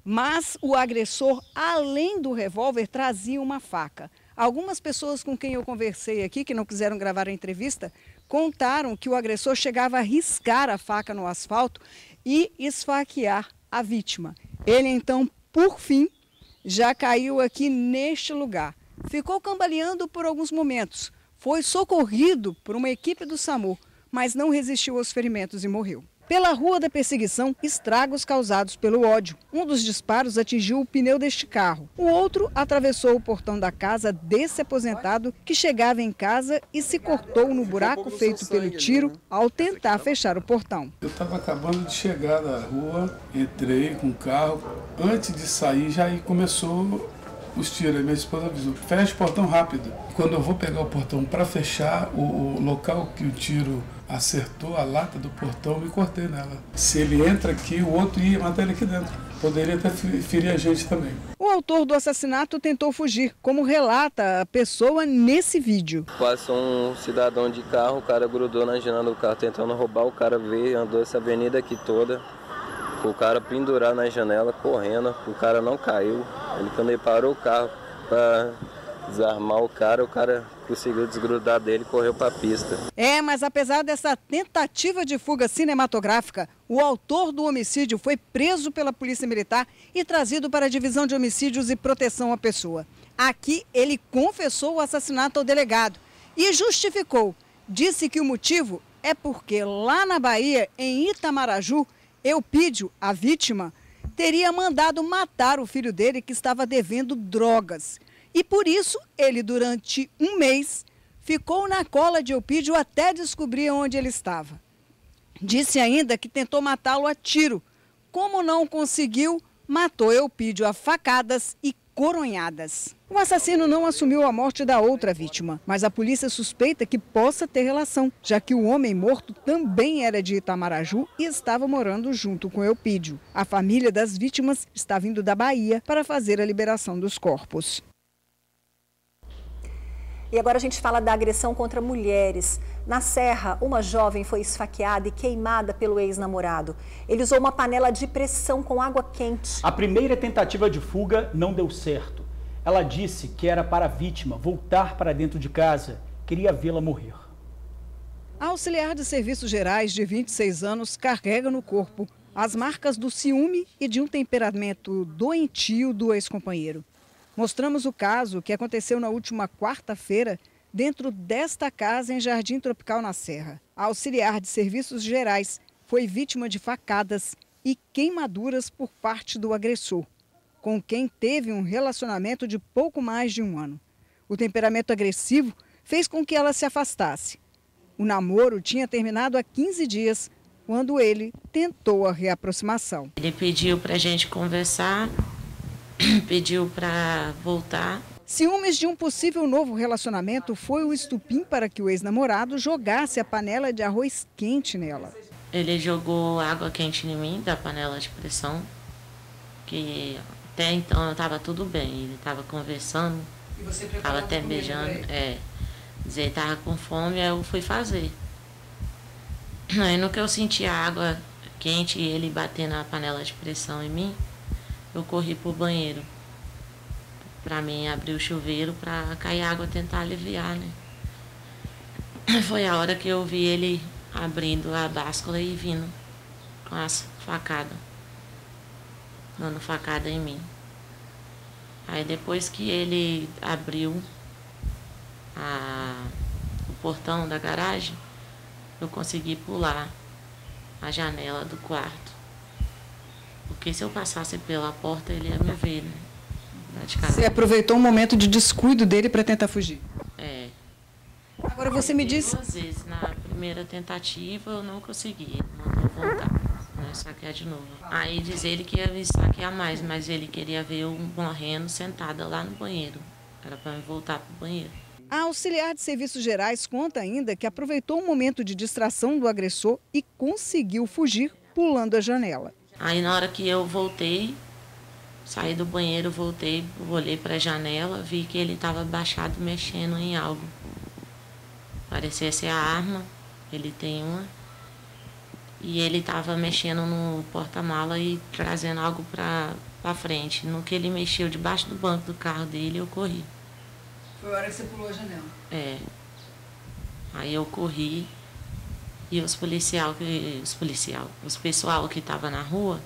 Mas o agressor, além do revólver, trazia uma faca. Algumas pessoas com quem eu conversei aqui, que não quiseram gravar a entrevista, contaram que o agressor chegava a riscar a faca no asfalto e esfaquear a vítima. Ele, então, por fim, já caiu aqui neste lugar. Ficou cambaleando por alguns momentos. Foi socorrido por uma equipe do SAMU, mas não resistiu aos ferimentos e morreu. Pela Rua da Perseguição, estragos causados pelo ódio. Um dos disparos atingiu o pneu deste carro. O outro atravessou o portão da casa desse aposentado que chegava em casa e se cortou no buraco feito pelo tiro ao tentar fechar o portão. Eu estava acabando de chegar da rua, entrei com o carro. Antes de sair, já começou os tiros. Minha esposa avisou: fecha o portão rápido. Quando eu vou pegar o portão para fechar, o local que o tiro acertou, a lata do portão, me cortei nela. Se ele entra aqui, o outro ia matar ele aqui dentro. Poderia até ferir a gente também. O autor do assassinato tentou fugir, como relata a pessoa nesse vídeo. Passou um cidadão de carro, o cara grudou na janela do carro tentando roubar, o cara veio, andou essa avenida aqui toda. O cara pendurar na janela, correndo, o cara não caiu. Quando ele parou o carro para desarmar o cara conseguiu desgrudar dele e correu para a pista. Mas apesar dessa tentativa de fuga cinematográfica, o autor do homicídio foi preso pela Polícia Militar e trazido para a Divisão de Homicídios e Proteção à Pessoa. Aqui ele confessou o assassinato ao delegado e justificou. Disse que o motivo é porque lá na Bahia, em Itamaraju, Eupídio, a vítima, teria mandado matar o filho dele que estava devendo drogas. E por isso, ele durante um mês ficou na cola de Eupídio até descobrir onde ele estava. Disse ainda que tentou matá-lo a tiro. Como não conseguiu, matou Eupídio a facadas e coronhadas. O assassino não assumiu a morte da outra vítima, mas a polícia suspeita que possa ter relação, já que o homem morto também era de Itamaraju e estava morando junto com Eupídio. A família das vítimas está vindo da Bahia para fazer a liberação dos corpos. E agora a gente fala da agressão contra mulheres. Na Serra, uma jovem foi esfaqueada e queimada pelo ex-namorado. Ele usou uma panela de pressão com água quente. A primeira tentativa de fuga não deu certo. Ela disse que era para a vítima voltar para dentro de casa. Queria vê-la morrer. A auxiliar de serviços gerais de 26 anos carrega no corpo as marcas do ciúme e de um temperamento doentio do ex-companheiro. Mostramos o caso que aconteceu na última quarta-feira dentro desta casa em Jardim Tropical, na Serra. A auxiliar de serviços gerais foi vítima de facadas e queimaduras por parte do agressor, com quem teve um relacionamento de pouco mais de um ano. O temperamento agressivo fez com que ela se afastasse. O namoro tinha terminado há 15 dias, quando ele tentou a reaproximação. Ele pediu para a gente conversar, pediu para voltar. Ciúmes de um possível novo relacionamento foi o estupim para que o ex-namorado jogasse a panela de arroz quente nela. Ele jogou água quente em mim, da panela de pressão, que até então estava tudo bem. Ele estava conversando, estava até beijando, dizer, estava com fome, aí eu fui fazer. Aí no que eu senti a água quente e ele bater na panela de pressão em mim, eu corri pro banheiro, para mim abrir o chuveiro para cair água, tentar aliviar, né? Foi a hora que eu vi ele abrindo a báscula e vindo com as facadas, dando facada em mim. Aí depois que ele abriu o portão da garagem, eu consegui pular a janela do quarto. Porque se eu passasse pela porta, ele ia me ver, né? Você aproveitou um momento de descuido dele para tentar fugir? É. Agora você me disse... 2 vezes. Na primeira tentativa eu não consegui, mandou voltar, né? Saquear de novo. Aí diz ele que ia me saquear mais, mas ele queria ver eu morrendo sentada lá no banheiro. Era para me voltar para o banheiro. A auxiliar de serviços gerais conta ainda que aproveitou um momento de distração do agressor e conseguiu fugir pulando a janela. Aí na hora que eu voltei, saí do banheiro, voltei, olhei para a janela, vi que ele estava abaixado mexendo em algo. Parecia ser a arma, ele tem uma. E ele estava mexendo no porta-mala e trazendo algo para frente. No que ele mexeu debaixo do banco do carro dele, eu corri. Foi a hora que você pulou a janela? É. Aí eu corri e os pessoal que estava na rua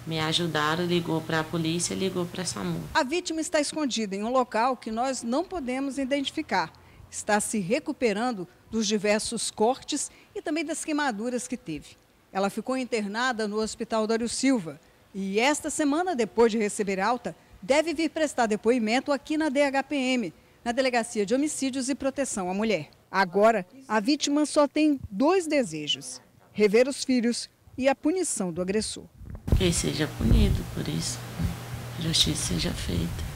me ajudaram, ligou para a polícia, ligou para a SAMU. A vítima está escondida em um local que nós não podemos identificar. Está se recuperando dos diversos cortes e também das queimaduras que teve. Ela ficou internada no Hospital Dário Silva e esta semana, depois de receber alta, deve vir prestar depoimento aqui na DHPM, na Delegacia de Homicídios e Proteção à Mulher. Agora, a vítima só tem 2 desejos: rever os filhos e a punição do agressor. Que ele seja punido por isso, a justiça seja feita.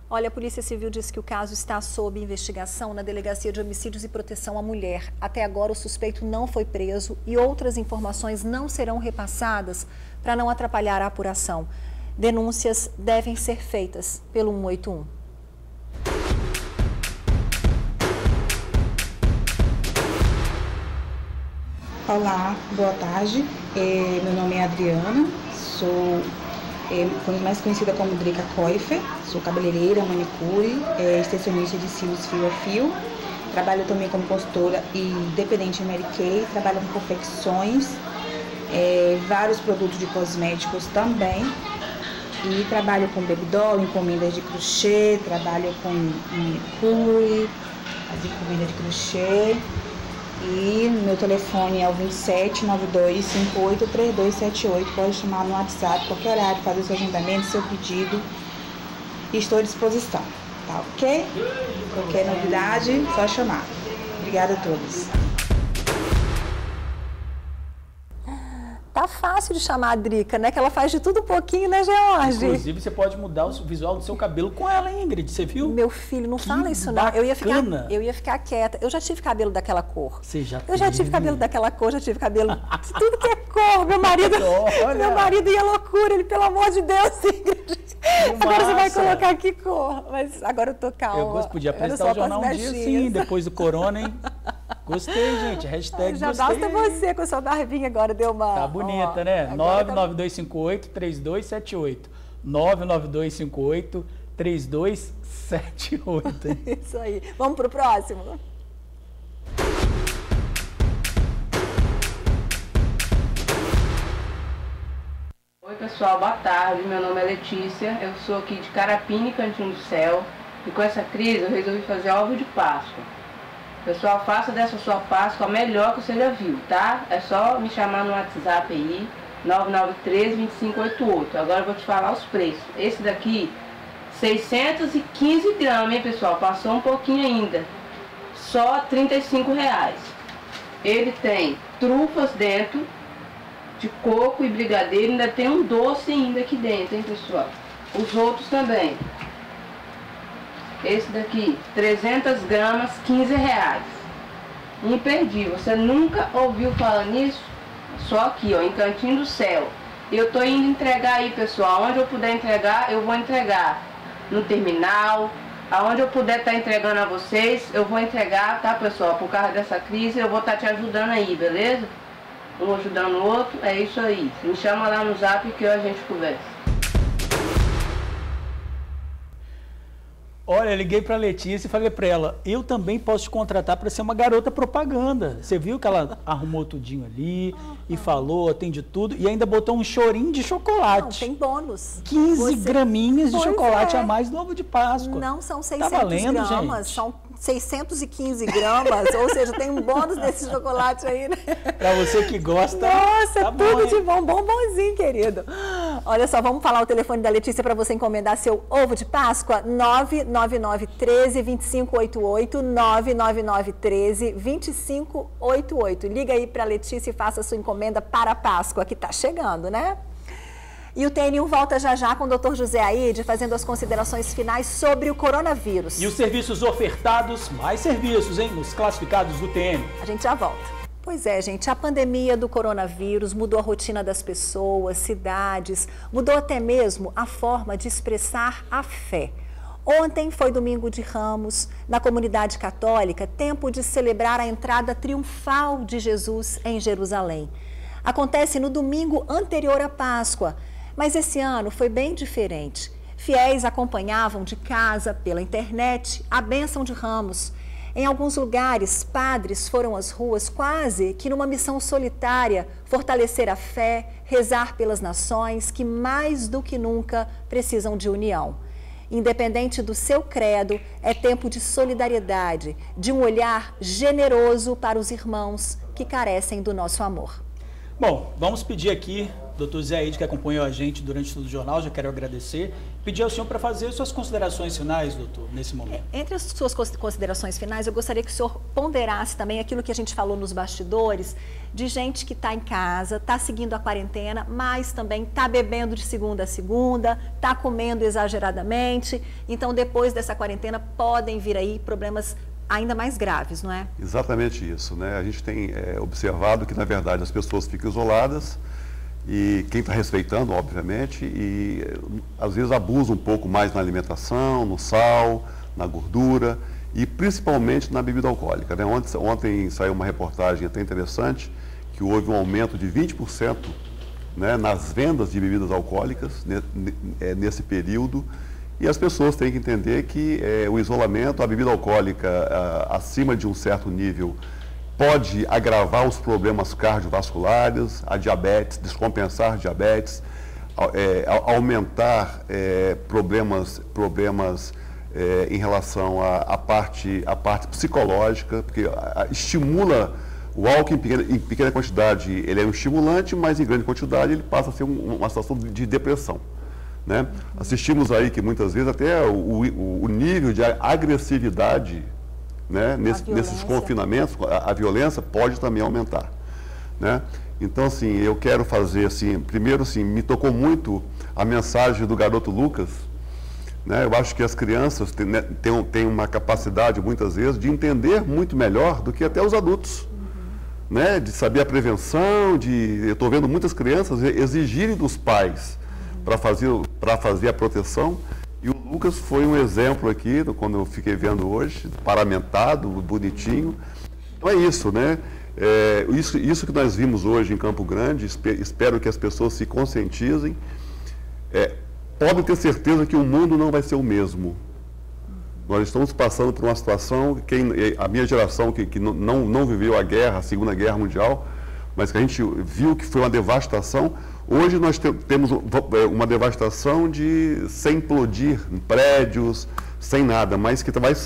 Olha, a Polícia Civil diz que o caso está sob investigação na Delegacia de Homicídios e Proteção à Mulher. Até agora, o suspeito não foi preso e outras informações não serão repassadas para não atrapalhar a apuração. Denúncias devem ser feitas pelo 181. Olá, boa tarde. Meu nome é Adriana, sou mais conhecida como Drica Coifer, sou cabeleireira, manicure, extensionista de cílios fio a fio. Trabalho também como consultora e dependente em Mary Kay, trabalho com confecções, vários produtos de cosméticos também. E trabalho com baby doll, encomendas de crochê, trabalho com manicure, as encomendas de crochê. E meu telefone é o 2792583278. Pode chamar no WhatsApp, qualquer horário, fazer o seu agendamento, seu pedido. Estou à disposição, tá ok? Qualquer novidade, só chamar. Obrigada a todos. Tá fácil de chamar a Drica, né? Que ela faz de tudo um pouquinho, né, George? Inclusive, você pode mudar o visual do seu cabelo com ela, hein, Ingrid? Você viu? Meu filho, não fala isso não. Eu ia ficar quieta. Eu já tive cabelo daquela cor. Você já Eu já tive cabelo daquela cor, já tive cabelo de tudo que é cor. Meu marido ia loucura. Ele, pelo amor de Deus, Ingrid. Agora você vai colocar que cor. Mas agora eu tô calma. Eu podia apresentar o jornal um dia sim, depois do corona, hein? Gostei, gente. Hashtag já gostei. basta você com a sua barbinha agora, deu uma... Tá bonita, né? 99258-3278. 99258-3278. Isso aí. Vamos pro próximo? Oi, pessoal. Boa tarde. Meu nome é Letícia. Eu sou aqui de Carapina, Cantinho do Céu. E com essa crise eu resolvi fazer ovo de Páscoa. Pessoal, faça dessa sua Páscoa a melhor que você já viu, tá? É só me chamar no WhatsApp aí, 9913-2588. Agora eu vou te falar os preços. Esse daqui, 615 gramas, hein, pessoal? Passou um pouquinho ainda. Só R$35. Ele tem trufas dentro, de coco e brigadeiro. Ainda tem um doce ainda aqui dentro, hein, pessoal? Os outros também. Esse daqui, 300 gramas, R$15. Imperdível. Você nunca ouviu falar nisso? Só aqui, ó, em Cantinho do Céu. Eu tô indo entregar aí, pessoal. Onde eu puder entregar, eu vou entregar. No terminal, aonde eu puder estar entregando a vocês, eu vou entregar, tá, pessoal? Por causa dessa crise, eu vou estar te ajudando aí, beleza? Um ajudando o outro, é isso aí. Me chama lá no Zap que a gente conversa. Olha, eu liguei para a Letícia e falei para ela, eu também posso te contratar para ser uma garota propaganda. Você viu que ela arrumou tudinho ali e falou, atende tudo e ainda botou um chorinho de chocolate. Não, tem bônus. 15 graminhas de chocolate a mais do ovo de Páscoa. Não são 600 tá valendo, gramas, gente? são 615 gramas, ou seja, tem um bônus desse chocolate aí, né? Para você que gosta. Nossa, tá tudo bom, de bom, bombonzinho, querido. Olha só, vamos falar o telefone da Letícia para você encomendar seu ovo de Páscoa, 99913-2588, 99913-2588. Liga aí para a Letícia e faça a sua encomenda para a Páscoa, que está chegando, né? E o TN1 volta já já com o Dr. José Aide, fazendo as considerações finais sobre o coronavírus. E os serviços ofertados, mais serviços, hein, nos classificados do TN. A gente já volta. Pois é, gente, a pandemia do coronavírus mudou a rotina das pessoas, cidades, mudou até mesmo a forma de expressar a fé. Ontem foi domingo de Ramos, na comunidade católica, tempo de celebrar a entrada triunfal de Jesus em Jerusalém. Acontece no domingo anterior à Páscoa, mas esse ano foi bem diferente. Fiéis acompanhavam de casa, pela internet, a bênção de Ramos. Em alguns lugares, padres foram às ruas quase que numa missão solitária, fortalecer a fé, rezar pelas nações que mais do que nunca precisam de união. Independente do seu credo, é tempo de solidariedade, de um olhar generoso para os irmãos que carecem do nosso amor. Bom, vamos pedir aqui, doutor Zé Aide, que acompanhou a gente durante todo o jornal, já quero agradecer, pedir ao senhor para fazer suas considerações finais, doutor, nesse momento. Entre as suas considerações finais, eu gostaria que o senhor ponderasse também aquilo que a gente falou nos bastidores, de gente que está em casa, está seguindo a quarentena, mas também está bebendo de segunda a segunda, está comendo exageradamente. Então, depois dessa quarentena, podem vir aí problemas ainda mais graves, não é? Exatamente isso, né? A gente tem observado que, na verdade, as pessoas ficam isoladas e quem está respeitando, obviamente, e às vezes abusa um pouco mais na alimentação, no sal, na gordura e principalmente na bebida alcoólica, né? Ontem saiu uma reportagem até interessante que houve um aumento de 20%, né, nas vendas de bebidas alcoólicas nesse período. E as pessoas têm que entender que o isolamento, a bebida alcoólica acima de um certo nível pode agravar os problemas cardiovasculares, a diabetes, descompensar diabetes, aumentar problemas em relação à parte psicológica, porque estimula o álcool em pequena quantidade, ele é um estimulante, mas em grande quantidade ele passa a ser uma situação de depressão. Né? Assistimos aí que muitas vezes até o nível de agressividade, né, nesses confinamentos, a violência pode também aumentar. Né? Então, assim, eu quero fazer, assim, primeiro, assim, me tocou muito a mensagem do garoto Lucas. Né? Eu acho que as crianças têm uma capacidade, muitas vezes, de entender muito melhor do que até os adultos. Né? De saber a prevenção, eu estou vendo muitas crianças exigirem dos pais para fazer a proteção, e o Lucas foi um exemplo aqui, quando eu fiquei vendo hoje, paramentado, bonitinho. Então é isso, né? Isso que nós vimos hoje em Campo Grande, espero que as pessoas se conscientizem. Podem ter certeza que o mundo não vai ser o mesmo. Nós estamos passando por uma situação, a minha geração que não viveu a guerra, a Segunda Guerra Mundial, mas que a gente viu que foi uma devastação. Hoje nós temos uma devastação sem implodir em prédios, sem nada, mas que vai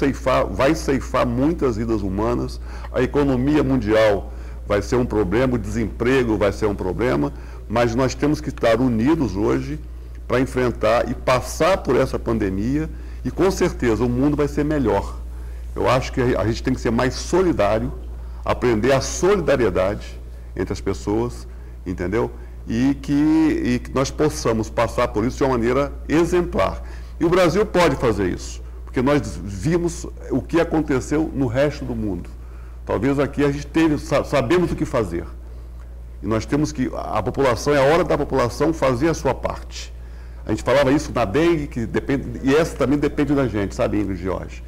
ceifar muitas vidas humanas. A economia mundial vai ser um problema, o desemprego vai ser um problema, mas nós temos que estar unidos hoje para enfrentar e passar por essa pandemia, e com certeza o mundo vai ser melhor. Eu acho que a gente tem que ser mais solidário, aprender a solidariedade entre as pessoas, entendeu? E que nós possamos passar por isso de uma maneira exemplar. E o Brasil pode fazer isso, porque nós vimos o que aconteceu no resto do mundo. Talvez aqui a gente sabemos o que fazer. E nós temos que, a população, é a hora da população fazer a sua parte. A gente falava isso na dengue, e essa também depende da gente, sabe, Ingrid e Jorge?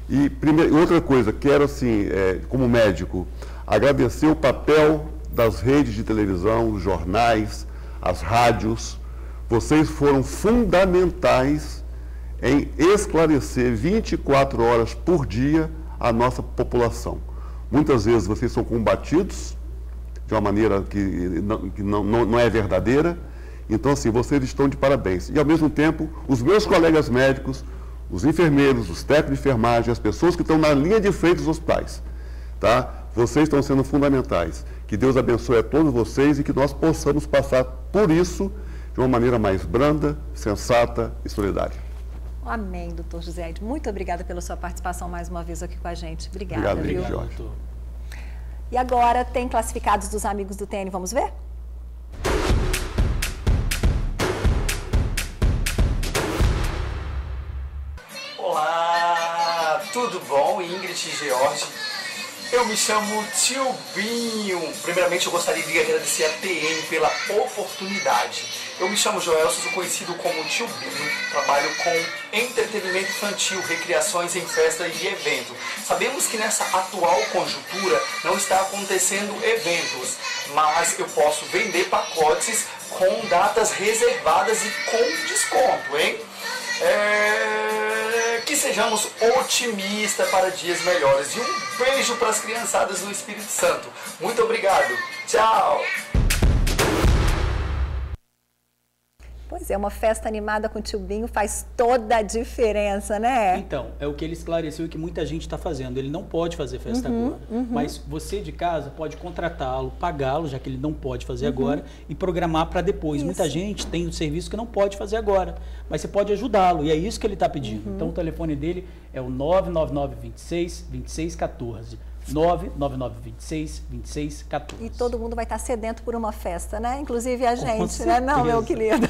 E outra coisa, quero, assim, como médico, agradecer o papel das redes de televisão, os jornais, as rádios. Vocês foram fundamentais em esclarecer 24 horas por dia a nossa população. Muitas vezes vocês são combatidos de uma maneira que não é verdadeira. Então, assim, vocês estão de parabéns. E, ao mesmo tempo, os meus colegas médicos, os enfermeiros, os técnicos de enfermagem, as pessoas que estão na linha de frente dos hospitais, tá? Vocês estão sendo fundamentais. Que Deus abençoe a todos vocês e que nós possamos passar por isso de uma maneira mais branda, sensata e solidária. Amém, doutor José Aide. Muito obrigada pela sua participação mais uma vez aqui com a gente. Obrigada, obrigado, Jorge. E agora tem classificados dos amigos do TN, vamos ver? Olá, tudo bom? Ingrid e George. Eu me chamo Tio Binho. Primeiramente, eu gostaria de agradecer a TN pela oportunidade. Eu me chamo Joelson, sou conhecido como Tio Binho. Trabalho com entretenimento infantil, recreações em festa e evento. Sabemos que nessa atual conjuntura não está acontecendo eventos, mas eu posso vender pacotes com datas reservadas e com desconto, hein? Que sejamos otimistas para dias melhores. E um beijo para as criançadas do Espírito Santo. Muito obrigado. Tchau. Pois é, uma festa animada com o Tio Binho faz toda a diferença, né? Então, é o que ele esclareceu e que muita gente está fazendo. Ele não pode fazer festa agora, mas você de casa pode contratá-lo, pagá-lo, já que ele não pode fazer agora, e programar para depois. Isso. Muita gente tem o serviço que não pode fazer agora, mas você pode ajudá-lo, e é isso que ele está pedindo. Então, o telefone dele é o 99926-2614. 99926-2614. E todo mundo vai estar sedento por uma festa, né? Inclusive a gente, né? Não, meu querido.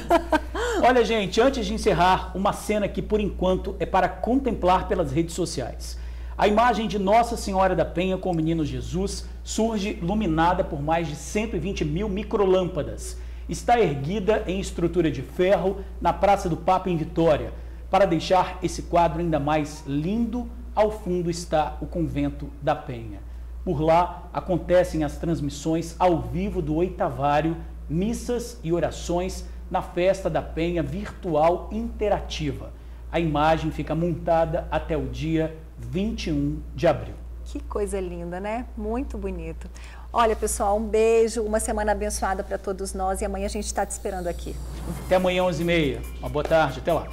Olha, gente, antes de encerrar, uma cena que, por enquanto, é para contemplar pelas redes sociais. A imagem de Nossa Senhora da Penha com o Menino Jesus surge iluminada por mais de 120 mil microlâmpadas. Está erguida em estrutura de ferro na Praça do Papa, em Vitória. Para deixar esse quadro ainda mais lindo, ao fundo está o Convento da Penha. Por lá acontecem as transmissões ao vivo do Oitavário, missas e orações na Festa da Penha virtual interativa. A imagem fica montada até o dia 21 de abril. Que coisa linda, né? Muito bonito. Olha, pessoal, um beijo, uma semana abençoada para todos nós e amanhã a gente está te esperando aqui. Até amanhã, 11h30. Uma boa tarde, até lá.